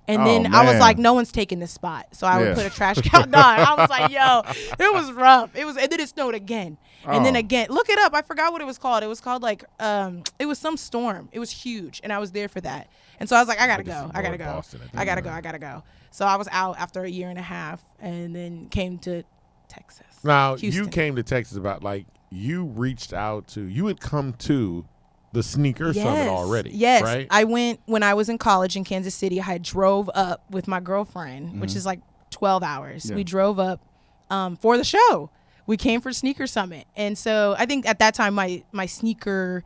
And then I was like, no one's taking this spot. So I would put a trash can down. I was like, yo, it was rough. And then it snowed again. And then again, look it up. I forgot what it was called. It was called like, it was some storm. It was huge. And I was there for that. And so I was like, I gotta go. I gotta go. So I was out after a year and a half and then came to Texas. Now, Houston. you came to Texas you reached out to, you had come to the SneakHer Summit already. Yes. Right? I went when I was in college in Kansas City. I drove up with my girlfriend, which is like 12 hours. Yeah. We drove up for the show. We came for SneakHer Summit. And so I think at that time my sneaker,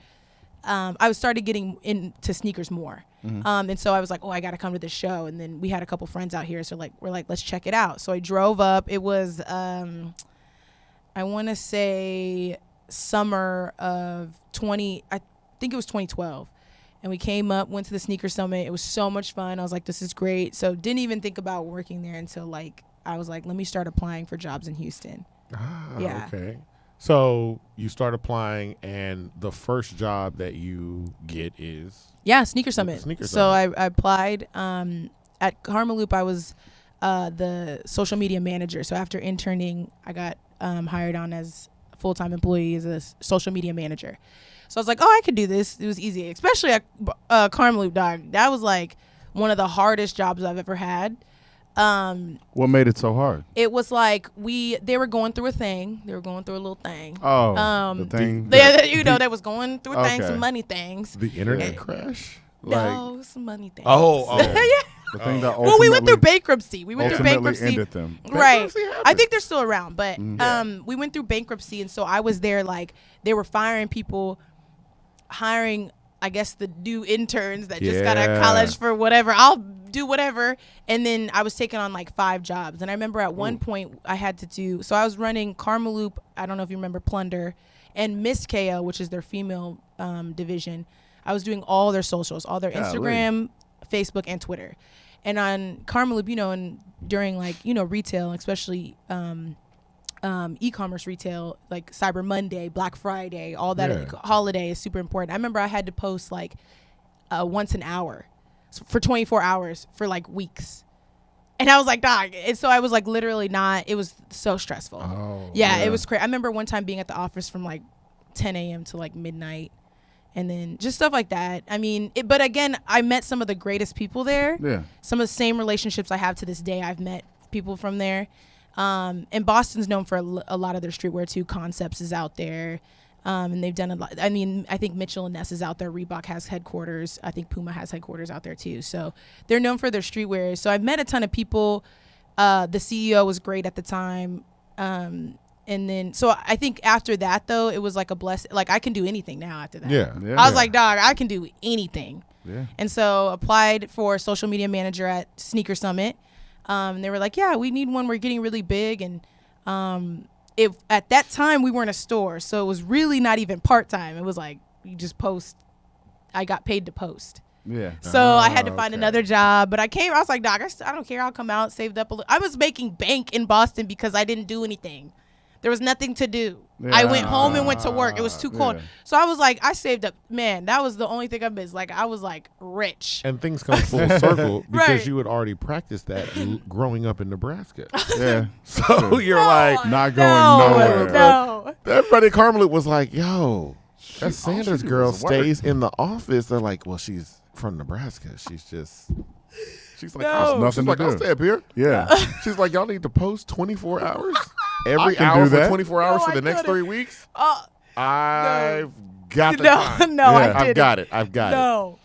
I started getting into sneakers more. And so I was like, I got to come to this show. And then we had a couple friends out here. So we're like, let's check it out. So I drove up. It was, I want to say summer of I think it was 2012. And we came up, went to the SneakHer Summit. It was so much fun. I was like, this is great. So didn't even think about working there until I was like, let me start applying for jobs in Houston. Yeah. Okay. So you start applying, and the first job that you get is? Yeah, SneakHer Summit. So I applied. At Carmeloop, I was the social media manager. So after interning, I got hired on as a full-time employee as a social media manager. So I was like, I could do this. It was easy, especially at Carmeloop, dog. That was like one of the hardest jobs I've ever had. What made it so hard? It was like they were going through a thing. They were going through a little thing. The thing. They was going through a thing, some money things. The internet crash? No, some money things. Oh. Yeah. The thing that we went through bankruptcy. Ended them. Right. I think they're still around, but we went through bankruptcy, and so I was there. Like they were firing people, hiring, I guess, the new interns that just got out of college for whatever. I'll do whatever. And then I was taking on like 5 jobs. And I remember at one point I had to do, so I was running Carmeloop, I don't know if you remember Plunder, and Miss KO, which is their female division. I was doing all their socials, all their Instagram, Facebook, and Twitter. And on Carmeloop, and during like, retail, especially e-commerce retail, like Cyber Monday, Black Friday, all that holiday is super important. I remember I had to post like once an hour for 24 hours for like weeks. And I was like, dog. And so I was like literally it was so stressful. Yeah, it was crazy. I remember one time being at the office from like 10 a.m. to like midnight. And then just stuff like that. I mean, but again, I met some of the greatest people there. Yeah. Some of the same relationships I have to this day. I've met people from there. And Boston's known for a lot of their streetwear too. Concepts is out there. And they've done a lot. I mean, I think Mitchell and Ness is out there. Reebok has headquarters. I think Puma has headquarters out there too. So they're known for their streetwear. So I've met a ton of people. The CEO was great at the time. And then, so I think after that, though, it was like a blessing. Like, I can do anything now after that. Yeah. I was like, dog, I can do anything. Yeah. And so applied for social media manager at SneakHer Summit. And they were like, yeah, we need one. We're getting really big. And if at that time, we weren't a store. So it was really not even part-time. It was like, you just post. I got paid to post. Yeah. So I had to find another job. But I was like, dog, I don't care. I'll come out, saved up a little. I was making bank in Boston because I didn't do anything. There was nothing to do. Yeah. I went home and went to work. It was too cold. Yeah. So I was like, I saved up. Man, that was the only thing I missed. Like, I was like rich. And things come full circle because you had already practiced that growing up in Nebraska. Yeah. So you're like, not going nowhere. No. Everybody at Carmelite was like, yo, that Sanders girl stays in the office. They're like, well, she's from Nebraska. She's like, I'll stay up here. Yeah. She's like, y'all need to post 24 hours? Every hour for 24 hours for the next 3 weeks? I've got the time. No, I didn't. I've got it. No.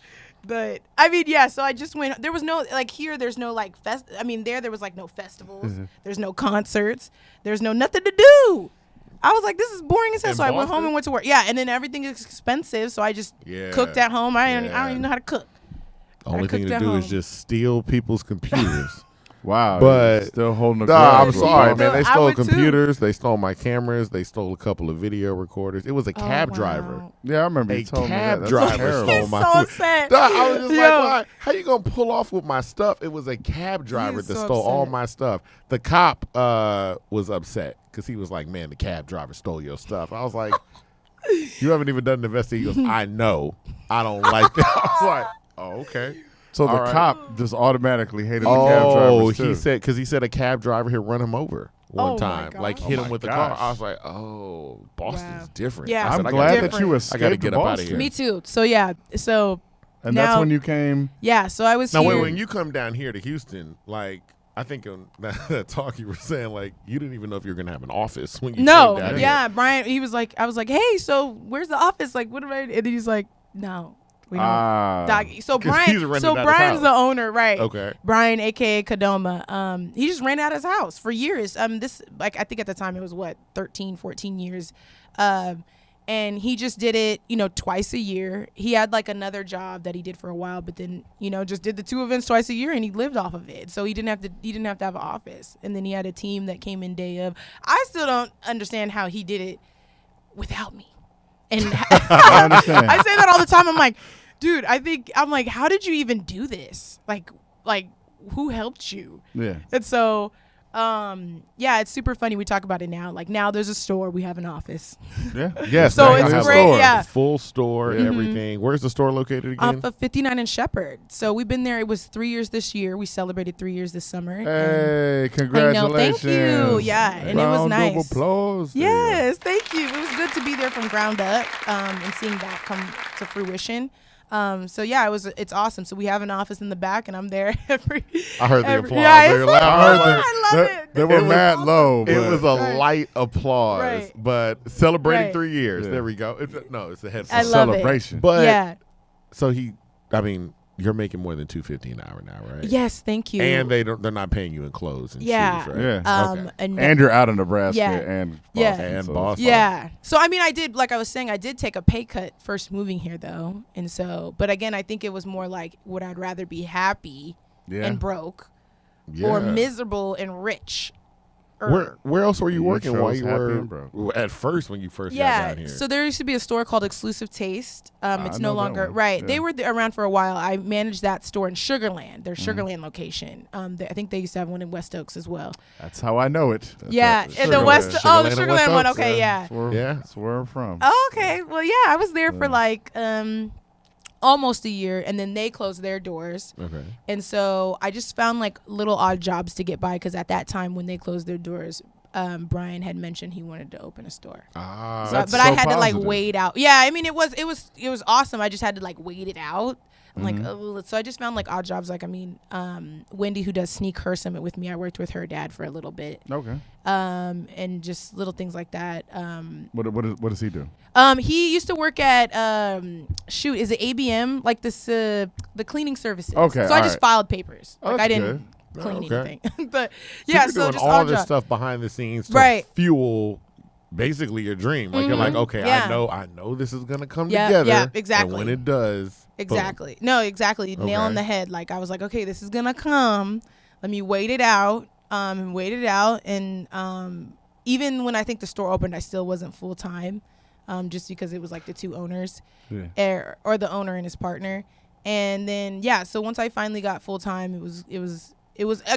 But, I mean, yeah, so I just went. There was no, like, here, there's no, like, there was, like, no festivals. Mm-hmm. There's no concerts. There's no nothing to do. I was like, this is boring as hell. So I went home and went to work. Yeah, and then everything is expensive, so I just cooked at home. I don't even know how to cook. The only thing to do is just steal people's computers. Wow. But still holding a grudge. I'm sorry, man. They stole computers. Too. They stole my cameras. They stole a couple of video recorders. It was a cab driver. Yeah, I remember you told me that. A cab driver stole my upset. I was just like, why? How you going to pull off with my stuff? It was a cab driver that stole all my stuff. The cop was upset because he was like, man, the cab driver stole your stuff. I was like, you haven't even done an investigation. He goes, I know. I don't like that. I was like, oh, okay. So the cop just automatically hated the cab drivers too. He said a cab driver had run him over one time, like hit him with the car. I was like, oh, Boston's different. Yeah, I'm glad that you escaped. I got to get up out of here. Me too. So yeah, and that's when you came. Yeah, so I was now. Here. Wait, when you come down here to Houston, like I think on that talk you were saying, like you didn't even know if you were gonna have an office when you came down here. Brian, he was like, I was like, hey, so where's the office? Like, what am I? And then he's like, no. So Brian's the owner, right? Okay. Brian, aka Kadoma. He just ran out his house for years. I think at the time it was 13, 14 years. And he just did it, twice a year. He had like another job that he did for a while, but then, just did the 2 events twice a year and he lived off of it. So he didn't have to have an office. And then he had a team that came in day of. I still don't understand how he did it without me. And I understand. I say that all the time. I'm like, dude, I'm like, how did you even do this? Like who helped you? Yeah. And so, it's super funny. We talk about it now. Like now there's a store. We have an office. Yeah. Yes. So it's great. Yeah. Full store, everything. Where's the store located again? Off of 59 and Shepherd. So we've been there. It was 3 years this year. We celebrated 3 years this summer. Hey, congratulations. Thank you. Yeah. And it was nice. Round of applause. Yes. Thank you. It was good to be there from ground up and seeing that come to fruition. It's awesome. So we have an office in the back, and I'm there every. I heard the applause. Yeah, very loud. I love it. They were mad low. It was a light applause, but celebrating 3 years. Yeah. There we go. It's a headphone celebration. It. But so you're making more than $250 an hour now, right? Yes, thank you. And they're not paying you in clothes and shoes, right? Yeah. And you're out of Nebraska and Boston. And Boston. Yeah. So I did, like I was saying, I did take a pay cut first moving here though, and so, but again, I think it was more like, would I rather be happy and broke, or miserable and rich? Where else were you working while you were at first when you first got down here? So there used to be a store called Exclusive Taste. It's no longer right. Yeah. They were around for a while. I managed that store in Sugarland, their Sugarland location. I think they used to have one in West Oaks as well. That's how I know it. In the West. The Sugarland one. Okay, That's where I'm from. Oh, okay. Well, I was there for like almost a year, and then they closed their doors. Okay. And so I just found like little odd jobs to get by, because at that time when they closed their doors, Brian had mentioned he wanted to open a store. That's but so I had to like positive. wait out. Yeah, I mean it was awesome. I just had to like wait it out. I'm like, oh, so I just found like odd jobs. Like, I mean, Wendy, who does SneakHer Summit with me, I worked with her dad for a little bit. Okay. And just little things like that. What does he do? He used to work at is it ABM, like this the cleaning services. Okay, So I just filed papers. Oh, like I that's didn't clean Okay. anything. But So yeah, you're so doing just all odd this job. stuff behind the scenes to Right. fuel basically your dream. Like you're like, okay, Yeah. I know this is gonna come Yeah, together. yeah, exactly. And when it does, boom. Exactly. No, exactly. Nail on the head. Like I was like, okay, this is gonna come. Let me wait it out. And wait it out. And even when I think the store opened, I still wasn't full time, just because it was like the two owners, or the owner and his partner. And then so once I finally got full time, it was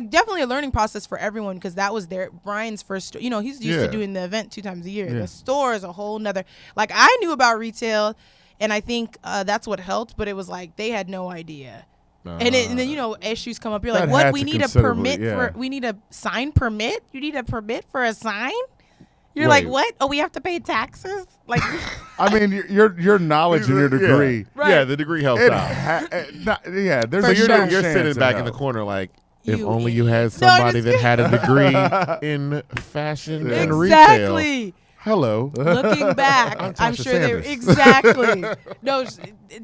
definitely a learning process for everyone, because that was Brian's first. You know, he's used to doing the event 2 times a year. Yeah. The store is a whole nother. Like I knew about retail. And I think that's what helped, but it was like they had no idea. And then, you know, issues come up. You're like, That what? had We to need a considerably, permit we need a sign permit? You need a permit for a sign? You're Wait. like, what? Oh, we have to pay taxes? Like, I mean, your knowledge and your degree. Right. Yeah, the degree helps out. There's For a sure. good You're chance sitting it back in the helps. corner like, if You only you had idiot. No, somebody just that had a degree in fashion and retail. exactly. Hello. Looking back, I'm I'm Tausha sure they were Sanders. exactly. No,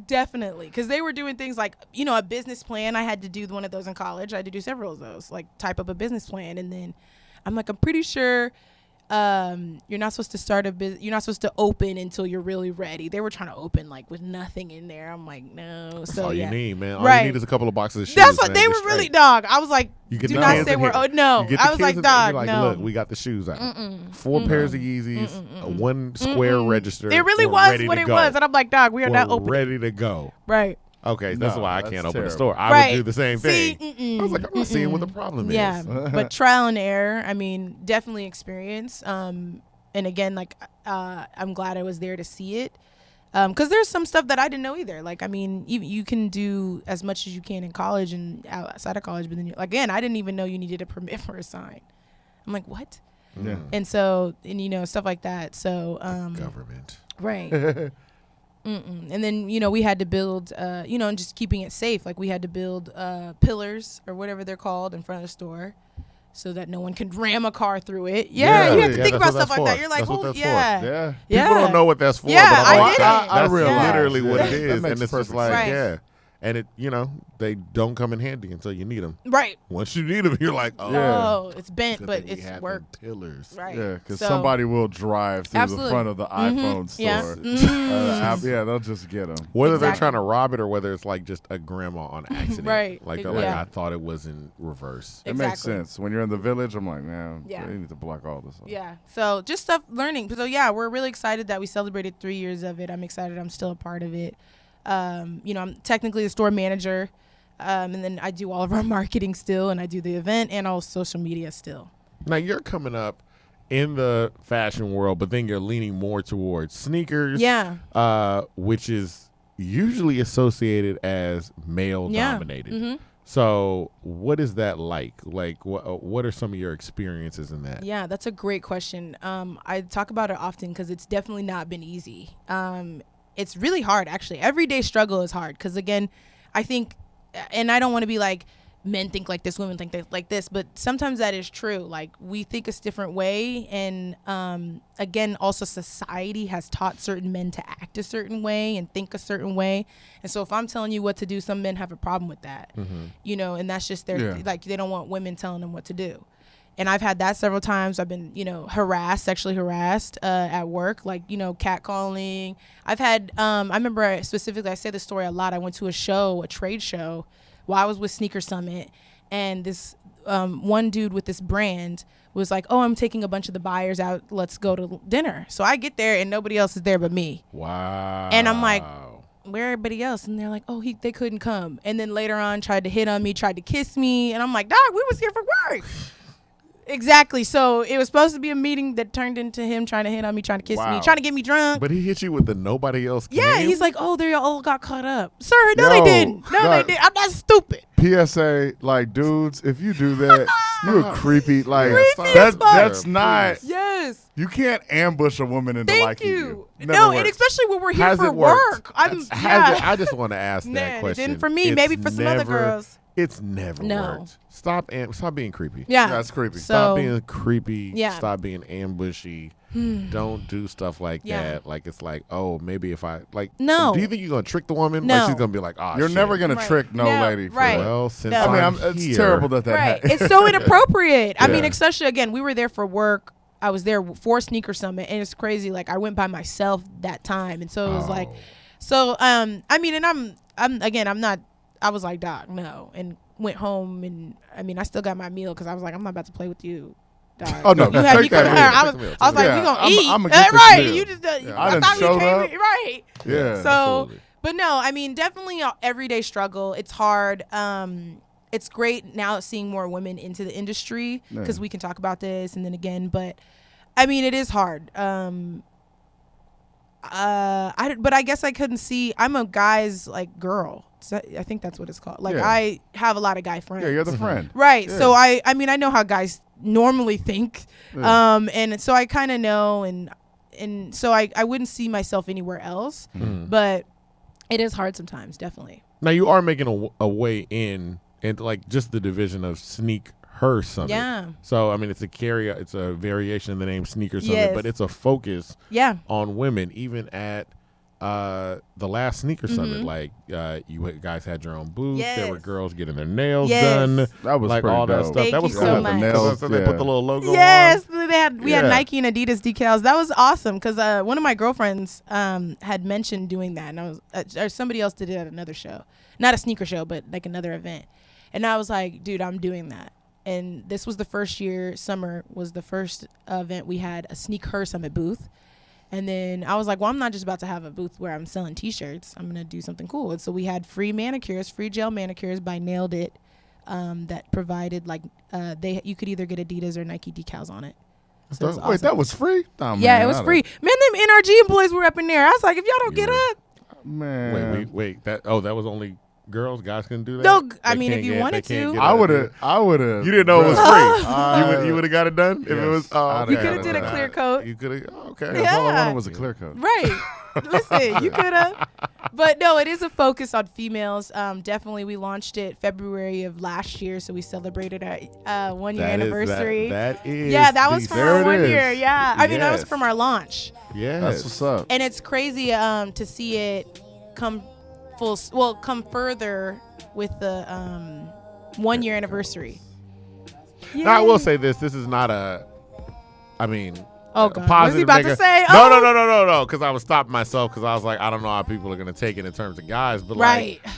definitely, because they were doing things like, you know, a business plan. I had to do one of those in college. I had to do several of those, like type up a business plan, and then I'm like, I'm pretty sure you're not supposed to start a business. You're not supposed to open until you're really ready. They were trying to open like with nothing in there. I'm like, no. That's So all yeah. you need, man. All Right. you need is a couple of boxes of shoes. That's what man. they You're were really, straight. dog. I was like, You get do the not kids say in we're. here. Oh no. You get I the was kids like, in- dog, you're like, no. look, we got the shoes out. 4 pairs of Yeezys, a 1 square register. It really We're was ready what to it go. was, and I'm like, dog, we are We're not open. ready to go. Right. Okay, that's No, why I that's can't open a terrible. store. I Right. would do the same See, thing. I was like, I'm not seeing what the problem Yeah, is. but trial and error. I mean, definitely experience. And again, like, I'm glad I was there to see it. Because there's some stuff that I didn't know either. Like, I mean, you can do as much as you can in college and outside of college, but then again, I didn't even know you needed a permit for a sign. I'm like, what? Yeah. And so, and you know, stuff like that. So, Government. right. And then, you know, we had to build, you know, and just keeping it safe. Like we had to build pillars or whatever they're called in front of the store so that no one can ram a car through it. Yeah, you have to Yeah, think that's about what stuff like that's that. for. You're like, That's what holy, that's for. yeah. Yeah. People don't know what that's for. Yeah, but I'm I like, did it. I that's realize. literally what it Yeah. That is. makes And it's just perfect like, sense. yeah. And it, you know, they don't come in handy until you need them. Right. Once you need them, you're like, oh, Yeah. Oh, it's bent, good but thing we it's had them worked. pillars. Right. Yeah, because So- somebody will drive through Absolutely. the front of the iPhone Yeah. store. Mm. Yeah, they'll just get them. Whether they're Exactly. trying to rob it or whether it's like just a grandma on accident. Right. Like, they're Yeah. like, I thought it was in reverse. It makes Exactly. sense. When you're in the village, I'm like, man, Yeah. they need to block all this. Yeah. So just stuff learning. So yeah, we're really excited that we celebrated 3 years of it. I'm excited I'm still a part of it. You know, I'm technically the store manager. And then I do all of our marketing still, and I do the event and all social media still. Now, you're coming up in the fashion world, but then you're leaning more towards sneakers. Yeah. Which is usually associated as male dominated. Mm-hmm. So what is that like? Like, what are some of your experiences in that? Yeah, that's a great question. I talk about it often because it's definitely not been easy. It's really hard, actually. Everyday struggle is hard because, again, I think, and I don't want to be like, men think like this, women think like this, but sometimes that is true. Like, we think a different way, and again, also society has taught certain men to act a certain way and think a certain way, and so if I'm telling you what to do, some men have a problem with that, you know, and that's just their like, they don't want women telling them what to do. And I've had that several times. I've been, you know, sexually harassed at work, like, you know, catcalling. I've had, I remember specifically, I say this story a lot. I went to a trade show while I was with SneakHer Summit. And this one dude with this brand was like, oh, I'm taking a bunch of the buyers out. Let's go to dinner. So I get there and nobody else is there but me. Wow. And I'm like, where everybody else? And they're like, oh, they couldn't come. And then later on tried to hit on me, tried to kiss me. And I'm like, dog, we was here for work. Exactly. So it was supposed to be a meeting that turned into him trying to hit on me, trying to kiss me, trying to get me drunk. But he hit you with the nobody else came? Yeah, he's like, oh, they all got caught up. Sir, no, Yo, they didn't. No, they didn't. I'm not stupid. PSA, like, dudes, if you do that, You're creepy. Like as fuck. that's not. Yes. You can't ambush a woman into Thank liking you. Never No, works. and especially when we're here Has for it worked? work. I just want to ask that Man, it question. didn't for me. It's Maybe for some other never- girls. It's never No. worked. Stop being creepy. Yeah. That's creepy. Stop So- being creepy. Yeah. Stop being ambushy. Don't do stuff like Yeah. that. Like it's like, oh, maybe if I like. No. Do you think you're gonna trick the woman? No. Like she's gonna be like, oh, You're shit. never gonna Right. trick no lady. For right. that. Well, since No. I mean, I'm it's here, terrible that Right. happens. It's so inappropriate. I mean, Yeah. especially again, we were there for work. I was there for SneakHer Summit, and it's crazy. Like I went by myself that time, and so it was like, so I mean, and I'm not. I was like, Doc, no, and went home, and I mean, I still got my meal because I was like, I'm not about to play with you. Dog. Oh, no, you had me take that come meal. here. I was like, Yeah, we gonna I'm- eat, I'ma get this right? meal. You just, I done thought we showed came up. right? Yeah. So, Absolutely. but no, I mean, definitely an everyday struggle. It's hard. It's great now seeing more women into the industry because we can talk about this and then again. But I mean, it is hard. But I guess I couldn't see. I'm a guy's like girl. So I think that's what it's called. Like Yeah. I have a lot of guy friends. Yeah, you're the friend. Right. Yeah. So I mean, I know how guys normally think. Yeah. And so I kind of know, and so I wouldn't see myself anywhere else. But it is hard sometimes, definitely. Now you are making a way in, and like just the division of SneakHer Summit. Yeah. So I mean, it's a variation of the name SneakHer Summit, Yes. but it's a focus Yeah. on women. Even at the last SneakHer Summit, like you guys had your own booth. There were Yes. girls getting their nails Yes. done. That was like pretty all that dope. stuff. Thank that was you cool. so The much. nails, So they put the little logo Yes, on. we had Yeah. Nike and Adidas decals. That was awesome because one of my girlfriends had mentioned doing that, and I was or somebody else did it at another show, not a sneaker show, but like another event, and I was like, dude, I'm doing that. And this was the first year. Summer was the first event we had a SneakHer Summit booth. And then I was like, well, I'm not just about to have a booth where I'm selling T-shirts. I'm going to do something cool. And so we had free manicures, free gel manicures by Nailed It that provided like you could either get Adidas or Nike decals on it. So it was Wait, awesome. that was free? Oh, Yeah, man, it was I free. Man, them NRG employees were up in there. I was like, if y'all don't get up. Man. Wait. That was only girls. Guys couldn't do that. No, I They mean, if can't you get- wanted they can't to. get I a- would have. You didn't know it was free. You would have got it done if it Yes, was. I'd You have could have got did it a done. clear coat. You could have. Okay. That's all I Yeah. wanted was a clear coat. Right. Listen, you could have. But no, it is a focus on females. Definitely, we launched it February of last year, so we celebrated our 1 year anniversary. That is. Yeah, that was from There our it 1 is. year. Yeah, I mean that was Yes. from our launch, Yes. That's what's up. and it's crazy to see it come come further with the 1 year anniversary. Now I will Yay. say this. This is not a. I mean. Oh a God, positive was he about to negative- say? No, Oh. no. Because I was stopping myself because I was like, I don't know how people are going to take it in terms of guys, but Right. like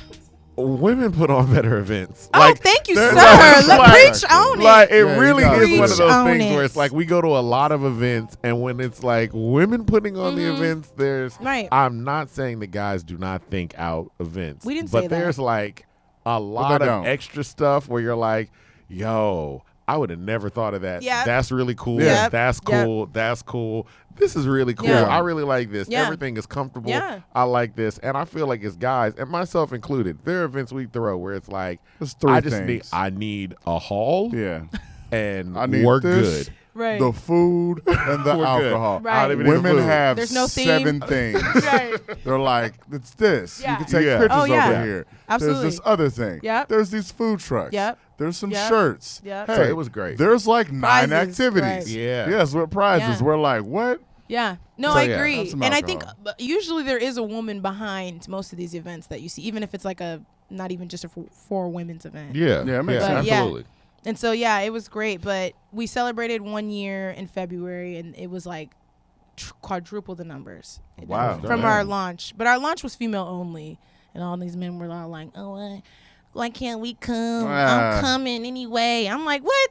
women put on better events. Oh, like, thank you, they're sir. like- Let like- preach on it. Like it Yeah, really you gotta is do one it. of those Own things it. where it's like we go to a lot of events, and when it's like women putting on the events, there's. Right. I'm not saying the guys do not think out events. We didn't but say that. there's like a lot they of don't. extra stuff where you're like, yo, I would have never thought of that. Yep. That's really cool. Yep. That's Yep. cool. That's cool. This is really cool. Yeah. I really like this. Yeah. Everything is comfortable. Yeah. I like this. And I feel like as guys, and myself included, there are events we throw where it's like, There's three I just things. need a hall Yeah. and I need we're this, good. Right. The food and the We're good. alcohol. Right. I don't even need the Women food. have There's no theme. 7 things. Right. They're like, it's this. Yeah. You can take Yeah. pictures Oh, yeah. over here. Absolutely. There's this other thing. Yep. There's these food trucks. Yep. There's some Yep. shirts. Yep. Hey, So it was great. There's like 9 Prizes, activities. right. Yeah. Yes, with prizes. Yeah. We're like, what? Yeah. No, So, I yeah, agree. have some And I think alcohol. usually there is a woman behind most of these events that you see, even if it's like not even just a for women's event. Yeah. Yeah, it makes sense. Yeah. Absolutely. And so, yeah, it was great. But we celebrated 1 year in February, and it was like quadruple the numbers Wow. from Damn. our launch. But our launch was female only. And all these men were all like, oh, why can't we come? Ah. I'm coming anyway. I'm like, what?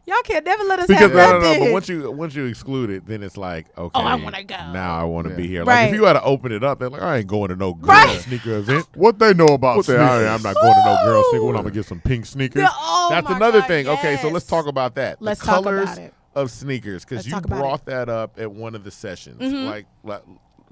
Y'all can't never let us Because have no, nothing. but once you exclude it, then it's like, okay, I wanna go. Now I want to Yeah. be here. Right. Like if you had to open it up, they're like, I ain't going to no girl Right. sneaker event. What they know about What the sneakers? I'm not going to no girl sneaker. When Ooh. I'm gonna get some pink sneakers. Yeah, oh That's my another God, thing. Okay, so yes. let's talk about that. Let's the talk colors about it. of sneakers, because Let's you talk about brought that up at one of the sessions. Like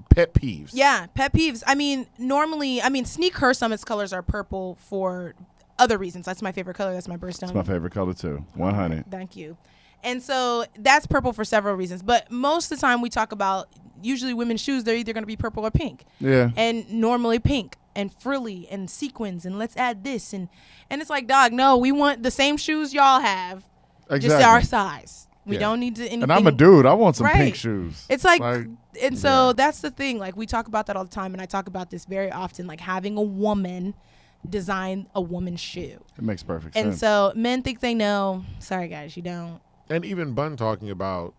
pet peeves. Yeah, pet peeves. I mean, normally, SneakHer Summit's colors are purple for other reasons. That's my favorite color. That's my birthstone. It's my favorite color too. 100. Thank you. And so that's purple for several reasons. But most of the time we talk about usually women's shoes, they're either going to be purple or pink. Yeah. And normally pink and frilly and sequins and let's add this. And it's like, dog, no, we want the same shoes y'all have, just our size. We don't need to anything. And I'm a dude. I want some pink shoes. It's like and so that's the thing. Like we talk about that all the time. And I talk about this very often, like having a woman design a woman's shoe. It makes perfect sense. And so men think they know. Sorry, guys, you don't. And even Bun talking about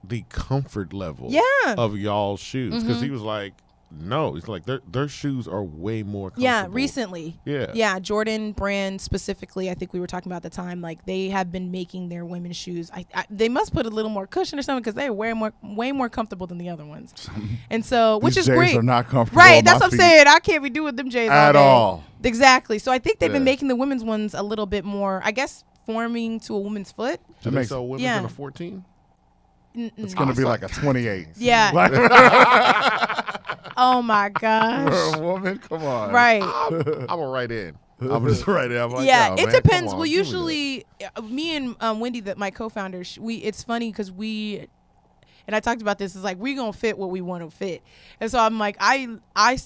the comfort level of y'all's shoes. Because he was like, no, it's like their shoes are way more comfortable. Yeah, recently. Yeah. Yeah, Jordan brand specifically, I think we were talking about at the time, like they have been making their women's shoes. They must put a little more cushion or something because they're way more comfortable than the other ones. And so, which is J's great. Are not comfortable. Right, that's what I'm saying. I can't be doing them J's at all. Exactly. So I think they've been making the women's ones a little bit more, I guess, forming to a woman's foot. Do they sell women's in a 14? It's going to be like a 28. Yeah. Oh my gosh. For a woman, come on. Right. I'm gonna write in. I'm just write in. I'm like, yeah, it depends. Well, usually, me and Wendy, my co-founder, it's funny because and I talked about this. It's like we gonna fit what we want to fit, and so I'm like,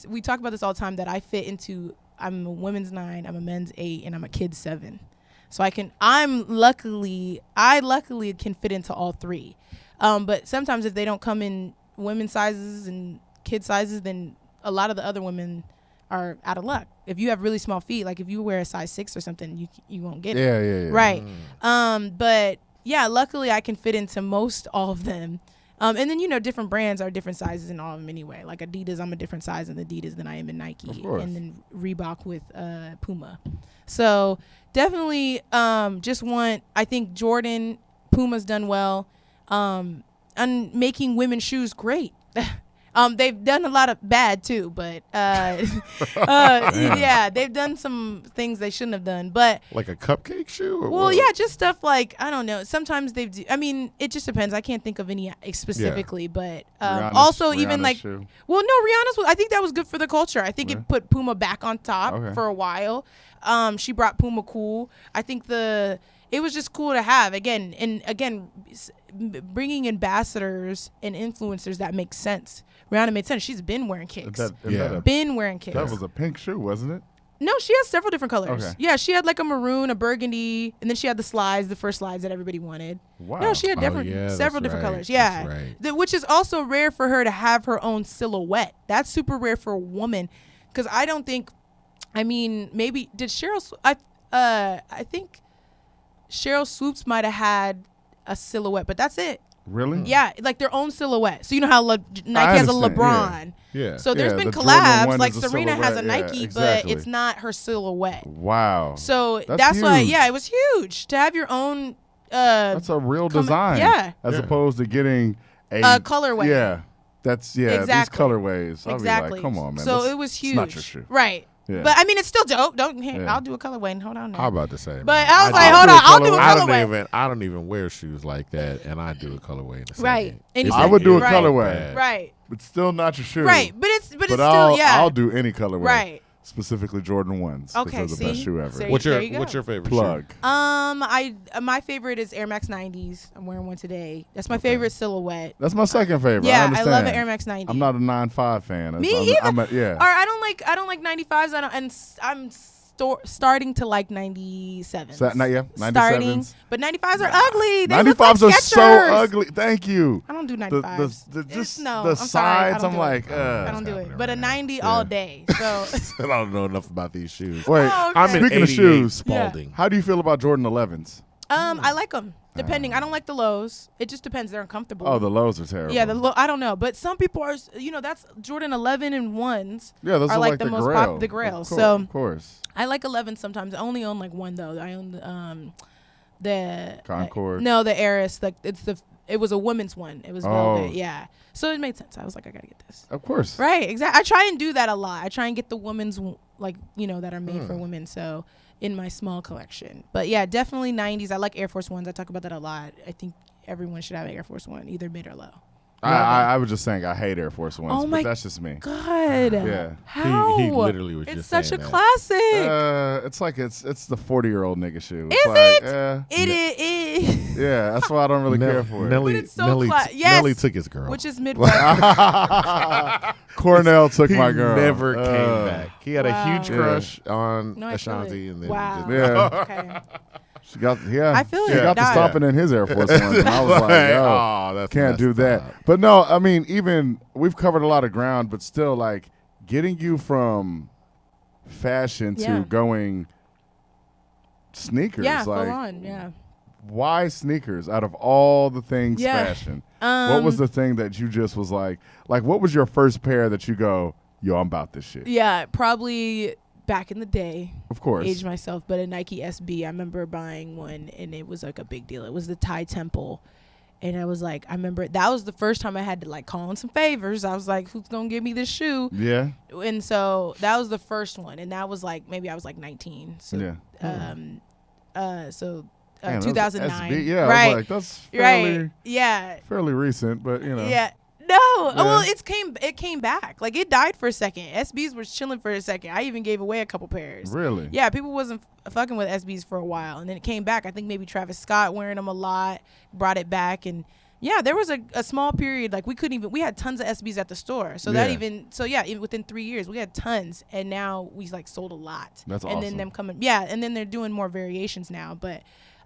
we talk about this all the time that I fit into. I'm a women's 9, I'm a men's 8, and I'm a kid's 7. So I luckily can fit into all 3. But sometimes if they don't come in women's sizes and kid sizes, then a lot of the other women are out of luck. If you have really small feet, like if you wear a size 6 or something, you won't get it. Yeah. Right. But yeah, luckily I can fit into most all of them. And then, different brands are different sizes in all of them anyway. Like Adidas, I'm a different size in Adidas than I am in Nike. Of course. And then Reebok with Puma. So definitely I think Jordan, Puma's done well on making women's shoes great. They've done a lot of bad too, but yeah, they've done some things they shouldn't have done. But like a cupcake shoe? Or well, what? yeah, just stuff like, I don't know. Sometimes they do. I mean, it just depends. I can't think of any specifically, but even like, shoe. well, no, Rihanna's. I think that was good for the culture. I think it put Puma back on top for a while. She brought Puma cool. I think it was just cool to have again, bringing ambassadors and influencers that makes sense. Rihanna made sense. She's been wearing kicks. Been wearing kicks. That was a pink shoe, wasn't it? No, she has several different colors. Okay. Yeah, she had like a maroon, a burgundy, and then she had the first slides that everybody wanted. Wow. No, she had several different colors. Yeah, which is also rare for her to have her own silhouette. That's super rare for a woman, because I don't think. I mean, maybe did Cheryl? I think Cheryl Swoops might have had a silhouette, but that's it. Really? Yeah, like their own silhouette. So you know how Nike has a LeBron. Yeah. So there's been the Jordan collabs. one Like is a Serena has a silhouette. Nike, exactly. but it's not her silhouette. Wow. So that's why, huge. it was huge to have your own. That's a real design. Yeah. As opposed to getting a colorway. Yeah. That's Exactly. These colorways. I'll Exactly. be like, come on, man. So it was huge. It's not your shoe. Right. Yeah. But I mean, it's still dope. I'll do a colorway. Hold on now. I'm about to say. But man, I was like, hold on, I'll do a colorway. I don't even wear shoes like that, and I do a colorway in the same. Right. I would do a Right. colorway. Right. But still not your shoe. Right. But it's still I'll do any colorway. Right. Specifically Jordan 1s. Okay, Because they're the best shoe ever. So What's there you go. your favorite Plug. shoe? My favorite is Air Max 90s. I'm wearing one today. That's my favorite silhouette. That's my second favorite. Yeah, I understand. love an Air Max 90. I'm not a 9.5 fan. Me either. Yeah. Or I don't like 95s. I'm starting to like 97s. So, 97s. Starting, but 95s are ugly. They 95s look like are so Skechers. ugly. Thank you. I don't do 95s. The sides, I'm like, I don't do it. But a 90 all day. So I don't know enough about these shoes. Wait, Oh, okay. I'm in speaking of 88 shoes, Spalding. how do you feel about Jordan 11s? I like them. Depending. I don't like the lows. It just depends. They're uncomfortable. Oh, the lows are terrible. Yeah, I don't know. But some people are, that's Jordan 11 and 1s. Yeah, those are are like like the most grail. the grail. Of So course. I like 11 sometimes. I only own like one though. I own the Concord. No, the Heiress. Like it was a women's one. It was velvet. Yeah. So it made sense. I was like, I gotta get this. Of course. Right. Exactly. I try and do that a lot. I try and get the women's that are made for women. So in my small collection. But yeah, definitely 90s. I like Air Force Ones. I talk about that a lot. I think everyone should have an Air Force One, either mid or low. I was just saying I hate Air Force Ones, Oh my but that's just me. God. Yeah. How? He literally was it's just such saying a that. classic. It's like it's the 40-year-old nigga shoe. Is It's it? like, It is. yeah, that's why I don't really care for it. Nelly, But it's so Nelly, yes. Nelly took his girl. Which is Midwest. Cornell took he my girl. never came back. He had a Wow. huge crush on No, I feel Ashanti, it. and then Wow. Yeah. Okay. She got I feel she it. got to Nah. stopping in his Air Force Ones, and I was like, yo, oh, that's can't do messed that. up. But no, I mean, even we've covered a lot of ground, but still, like getting you from fashion Yeah. to going sneakers. Yeah, like, full on. Yeah. why sneakers out of all the things Yeah. fashion? What was the thing that you just was like what was your first pair that you go, yo, I'm about this shit? Yeah, probably back in the day. Of course. Age myself, but a Nike SB. I remember buying one, and it was like a big deal. It was the Thai Temple. And I was like, I remember that was the first time I had to like call in some favors. I was like, who's going to give me this shoe? Yeah. And so that was the first one. And that was like, maybe I was like 19. So, Yeah. Damn, that was 2009. SB. Yeah, right. I was like, that's fairly, Right. Yeah. fairly recent, but you know. Yeah. No. Well, it came back. Like it died for a second. SBs was chilling for a second. I even gave away a couple pairs. Really? Yeah, people wasn't fucking with SBs for a while, and then it came back. I think maybe Travis Scott wearing them a lot, brought it back, and yeah, there was a small period like we had tons of SBs at the store. So within 3 years we had tons, and now we like sold a lot. That's and awesome. then them coming, yeah, and then they're doing more variations now, but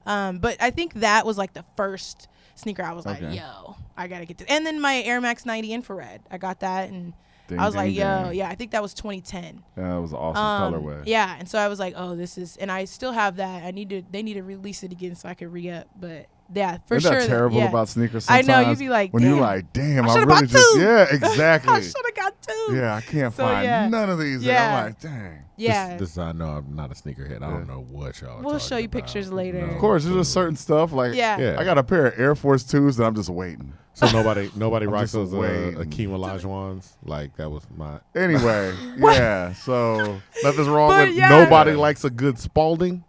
I think that was like the first sneaker I was like, yo, I gotta get this. And then my Air Max 90 infrared, I got that, and I was like, yo, yeah, I think that was 2010. Yeah, that was an awesome colorway. Yeah, and so I was like, oh, this is, and I still have that. They need to release it again so I could re-up, but yeah, for Isn't sure. that terrible yeah. about sneakers I sometimes? know, you'd be like, when damn. you're like, damn, I I should've really bought just, two. yeah, exactly. I should have got two. Yeah, I can't So, find yeah. none of these. Yeah. And I'm like, dang. Yeah. This I know I'm not a sneakerhead. I don't know what y'all are We'll talking show you about. pictures later. No. Of course, there's just certain stuff like Yeah. I got a pair of Air Force 2s that I'm just waiting. So nobody I'm rocks just those waiting. Akeem Olajuwons. Like that was my Anyway, yeah. So nothing's wrong But with yeah. nobody likes a good Spalding.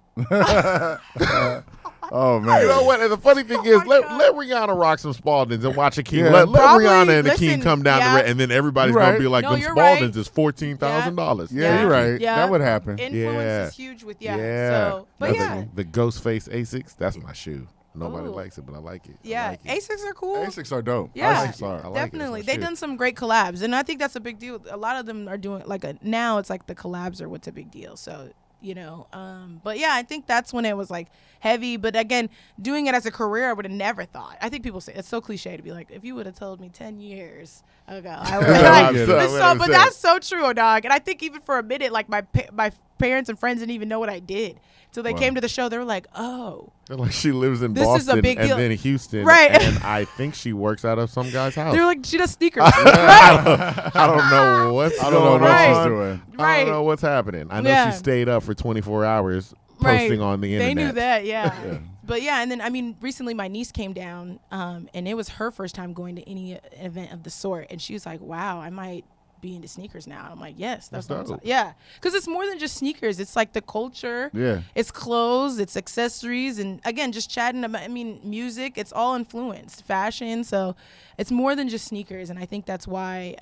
oh man, You know what? And the funny thing is, let God. Rihanna rock some Spaldings and watch Akeem. Yeah. Let Probably, Rihanna and listen, Akeem come down yeah. the and then everybody's You're gonna right. be like, No, them you're Spaldings right. is $14,000. Yeah, Yeah. you're right. Yeah. That would happen. Influence Yeah. is huge with Yeah. So, but That's yeah, the Ghostface Asics. That's my shoe. Nobody Ooh. likes it, but I like it. I yeah, like it. Asics are cool. Asics are dope. Yeah. Asics are. I like it. Definitely, It's my they've shit. done some great collabs, and I think that's a big deal. A lot of them are doing like now. It's like the collabs are what's a big deal. So but yeah, I think that's when it was like heavy. But again, doing it as a career, I would have never thought. I think people say it's so cliche to be like, if you would have told me 10 years ago, I would I get it. but that's so true, dog. And I think even for a minute, like my parents and friends didn't even know what I did. So they came to the show. They were like, "Oh, They're like she lives in This is a Boston big deal. and then Houston, Right. And I think she works out of some guy's house. they're like she does sneakers." I don't know what's I don't know going what Right. she's doing. I Right. don't know what's happening. I know Yeah. she stayed up for 24 hours Right. posting on the internet. They knew that, yeah. But yeah, and then I mean, recently my niece came down, and it was her first time going to any event of the sort, and she was like, "Wow, I might be into sneakers now." And I'm like, "Yes, that's what I'm dope. talking." Yeah, because it's more than just sneakers. It's like the culture. Yeah. It's clothes, it's accessories, and again, just chatting about. I mean, music. It's all influenced, fashion. So it's more than just sneakers, and I think that's why.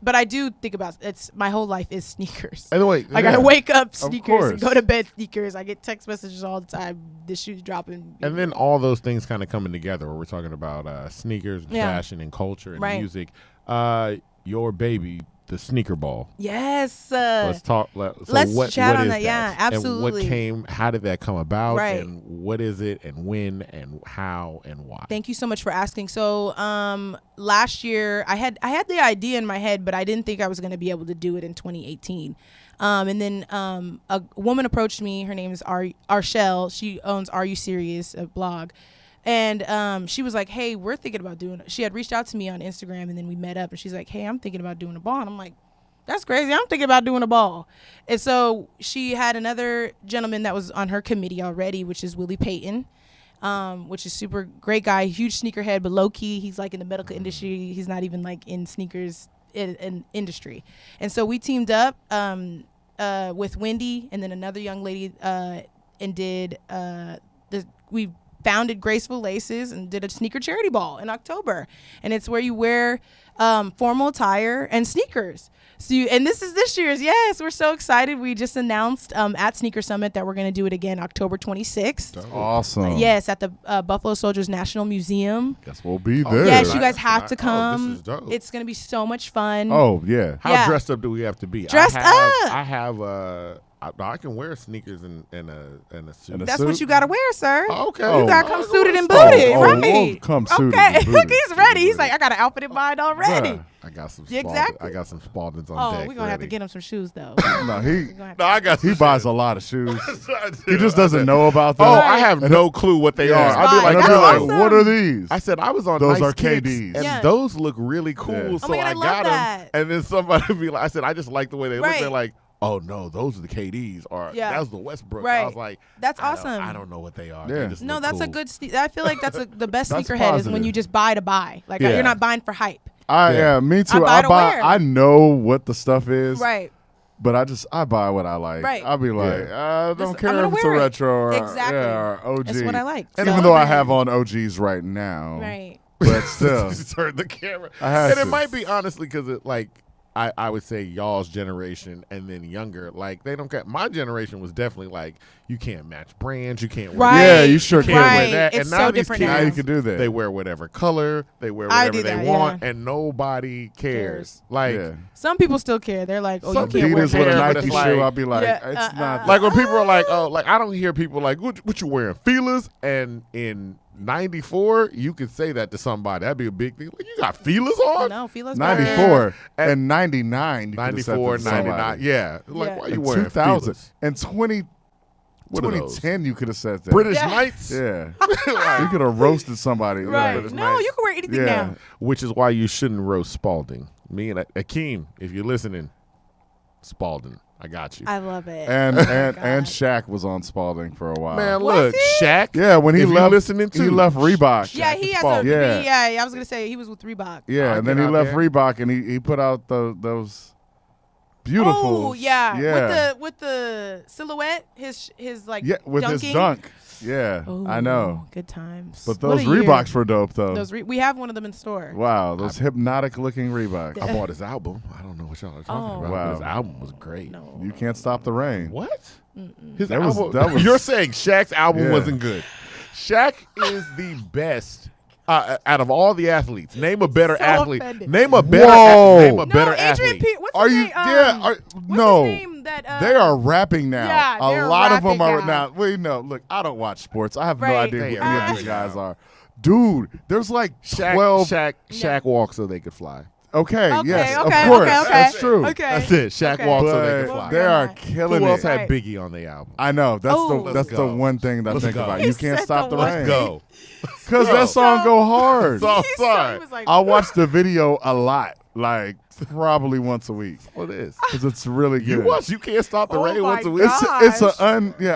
But I do think about it's my whole life is sneakers. Anyway, Like I wake up sneakers course. and go to bed sneakers. I get text messages all the time. The shoes dropping. and then all those things kind of coming together where we're talking about sneakers and Yeah. fashion and culture and Right. music. Your baby, the sneaker ball. Yes. Let's talk. So let's what, chat what on is that. Yeah, And absolutely. what came? How did that come about? Right. And what is it? And when? And how? And why? Thank you so much for asking. So last year I had the idea in my head, but I didn't think I was going to be able to do it in 2018. And then a woman approached me. Her name is Arshelle. She owns Are You Serious, a blog. And she was like, "Hey, we're thinking about doing it." She had reached out to me on Instagram, and then we met up, and she's like, "Hey, I'm thinking about doing a ball." And I'm like, "That's crazy. I'm thinking about doing a ball." And so she had another gentleman that was on her committee already, which is Willie Payton, which is super great guy, huge sneakerhead, but low key, he's like in the medical industry. He's not even like in sneakers in industry. And so we teamed up with Wendy and then another young lady and did we founded Graceful Laces and did a sneaker charity ball in October. And it's where you wear formal attire and sneakers. And this is this year's. Yes, we're so excited. We just announced at SneakHer Summit that we're going to do it again October 26th. That's awesome. Yes, at the Buffalo Soldiers National Museum. Guess we'll be there. Yes, you guys have to come. Oh, this is dope. It's going to be so much fun. Oh, yeah. How dressed up do we have to be? Dressed up. I can wear sneakers and a suit. That's what you got to wear, sir. Oh, okay. You got to come suited and Oh, booted, oh, right? we'll come suited Okay. and booted. He's ready. He's like, I got an outfit in mind already. Bruh. I got some. Exactly. I got some Spaldings on Oh, deck. we're going to have to get him some shoes, though. No, I got. he buys a lot of shoes. He just doesn't know about them. Oh, I have no clue what they are. I'll be like, That's awesome. what are these? I said I was on Those Nice are Kicks, KDs. and Yeah. those look really cool. Yeah. So Oh my God, I I love got that. them, and then somebody be like, I said I just like the way they look. Right. They're like, oh no, those are the KDs, or Yeah. that was the Westbrooks. Right. I was like, That's I awesome. don't know what they are. Yeah. They just No, look that's a cool. good. I feel like that's the best That's sneakerhead is when positive. you just buy to buy. Like Yeah. you're not buying for hype. Yeah, me too. I buy to wear. I know what the stuff is. Right. But I buy what I like. Right. I'll be like, I don't I'm care gonna if it's a wear it. retro or, Exactly. or OG. That's what I like. And So- even though I have on OGs right now. Right. But still. Turn the camera. I have And it to. might be honestly because it like I would say y'all's generation and then younger, like they don't care. My generation was definitely like you can't match brands, you can't wear Right. Yeah, you sure can't can. wear that. It's and now so these different kids, Now now. you can do that. they wear whatever color, they wear I whatever do they that, want, yeah. and nobody cares. Cares. Like Yeah. Some people still care. They're like, oh, Some you can't wear Adidas with a hair, but Nike it's shoe, like- I'll be like, Yeah, it's not. like when people are like, oh, like I don't hear people like, what you wearing, feelers? And in '94, you could say that to somebody. That'd be a big thing. Like, you got feelers on? No, feelers. 94 and 99. You could have said 94, that to somebody. 99. Yeah. Like, Yeah. why you And wearing 2000 feelers? and 20. What are those? 2010, you could have said that. British Yeah. Knights? Yeah. You could have roasted somebody. Right. British No, Knights. you can wear anything Yeah. now. Which is why you shouldn't roast Spalding. Me and Akeem, if you're listening, Spalding, I got you. I love it. And Oh my and God. Shaq was on Spalding for a while. Man, Was look, he? Shaq. Yeah, when he if you left, listening he to left Reebok. Yeah, Shaq he is has Spalding. a. Yeah. Yeah, I was gonna say he was with Reebok. Yeah, I'll and then get he out left there. Reebok, and he put out those beautiful. Oh yeah. yeah, With the silhouette, his like yeah, with dunking. his dunk. Yeah, I know. Oh, good times. But What those a year. Reeboks were dope, though. We have one of them in store. Wow, those hypnotic looking Reeboks. I bought his album. I don't know what y'all are talking Oh. about. Wow. But his album was great. No. You can't stop the rain. What? His That was- album. that was- You're saying Shaq's album Yeah. wasn't good. Shaq is the best out of all the athletes. Name a better So athlete. offended. Name a better. Whoa. Name a No, better Adrian athlete. Peterson. What's Are his you? name? Yeah. What's No. his name? That They are rapping now. Yeah, a they're lot of them rapping are now. now. Wait, no, look, I don't watch sports. I have no Right. idea They who are any of rapping these guys now. are. Dude, there's like Shaq, 12. Shaq walked so they could fly. Okay, Okay, yes, okay, of course, okay, okay. that's true. Okay. That's it. Shaq Okay. walked so they could But fly. they are Right. killing Who else it. had Right. Biggie on the album? I know. That's Oh. the that's Let's the go. one thing that I Let's think go. about. He You can't said stop the the one rain. Go. Because that song go hard. So He sorry. was like, I watch the video a lot, like probably once a week, What is? because it's really good. You watch. You can't stop the Oh rain my once a week. It's gosh.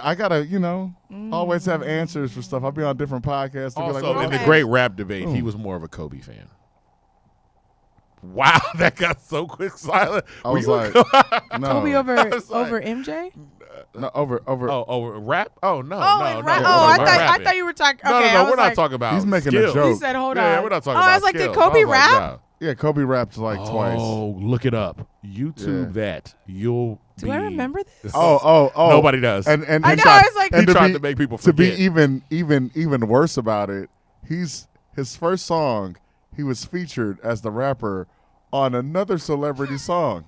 I gotta always have answers for stuff. I'll be on different podcasts. To be Also, like, in the Okay. great rap debate, he Oh. was more of a Kobe fan. Wow, that got so quick silent. I was We like, were- no, Kobe over was like- over MJ. no, over. oh, over rap? Oh no, Oh, no, and no. ra- we're oh, I talking thought about I rapping. thought you were talking. No, Okay, no, I we're was not like, talking about. He's making a skills. joke. He said, "Hold on." Yeah, we're not talking Oh, about. I was like, did skills. Kobe I was like, rap? no. Yeah, Kobe rapped like twice. Oh, look it up. YouTube that. You'll Do be. I remember this? Oh. Nobody does. And I he know, tried- I was like- he and to tried be- to make people to forget. be even worse about it, his first song, he was featured as the rapper on another celebrity song,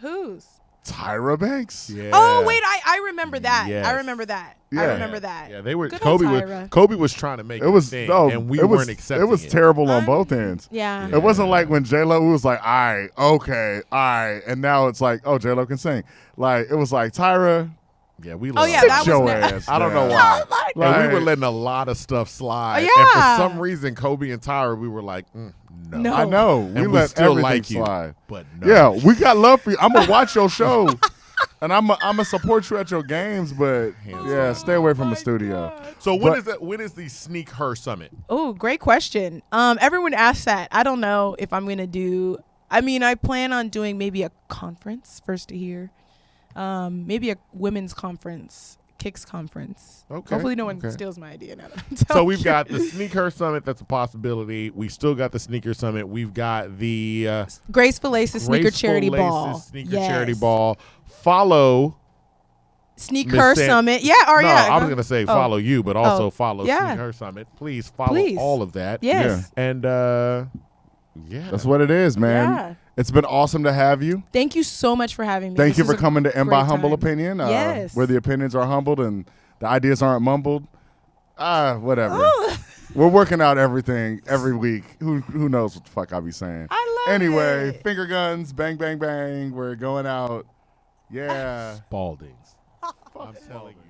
Whose? Tyra Banks. Yeah. Oh wait, I remember that. Yes. I remember that. I Yeah. remember that. Yeah, they were. Good old Kobe Tyra. was trying to make It was thing, no, and we it was, weren't accepting It was terrible on both ends. Yeah. It wasn't like when J-Lo was like, all right, okay, all right. And now it's like, oh, J-Lo can sing. Like, it was like, Tyra, Yeah, we. Oh Loved yeah, it. that sit your was. ass I don't know down. why. Like, Like, we were Like- letting a lot of stuff slide. Yeah. And for some reason, Kobe and Tyra, we were like, no. No. I know. And We we let still everything like you. slide. But no. Yeah, we got love for you. I'm going to watch your show. And I'm going to support you at your games, but yeah, stay away from the studio. So But- when is the SneakHer Summit? Oh, great question. Everyone asks that. I don't know if I'm gonna do. I mean, I plan on doing maybe a conference first to hear, maybe a women's conference Kicks conference. Okay. Hopefully no one steals my idea now. So we've got the SneakHer Summit. That's a possibility. We still got the SneakHer Summit. We've got the Graceful Laces Sneaker Charity Ball. Sneaker Charity Ball. Follow SneakHer Summit. Yeah, or no, yeah. I was going to say follow you, but also follow yeah. SneakHer Summit. Please follow all of that. Yes. Yeah. And that's what it is, man. Yeah. It's been awesome to have you. Thank you so much for having me. Thank you for coming to End by Humble Opinion. Yes. Where the opinions are humbled and the ideas aren't mumbled. Whatever. We're working out everything every week. Who knows what the fuck I'll be saying. I love it. Finger Anyway, guns, bang, bang, bang. We're going out. Yeah. Spaldings. I'm telling you.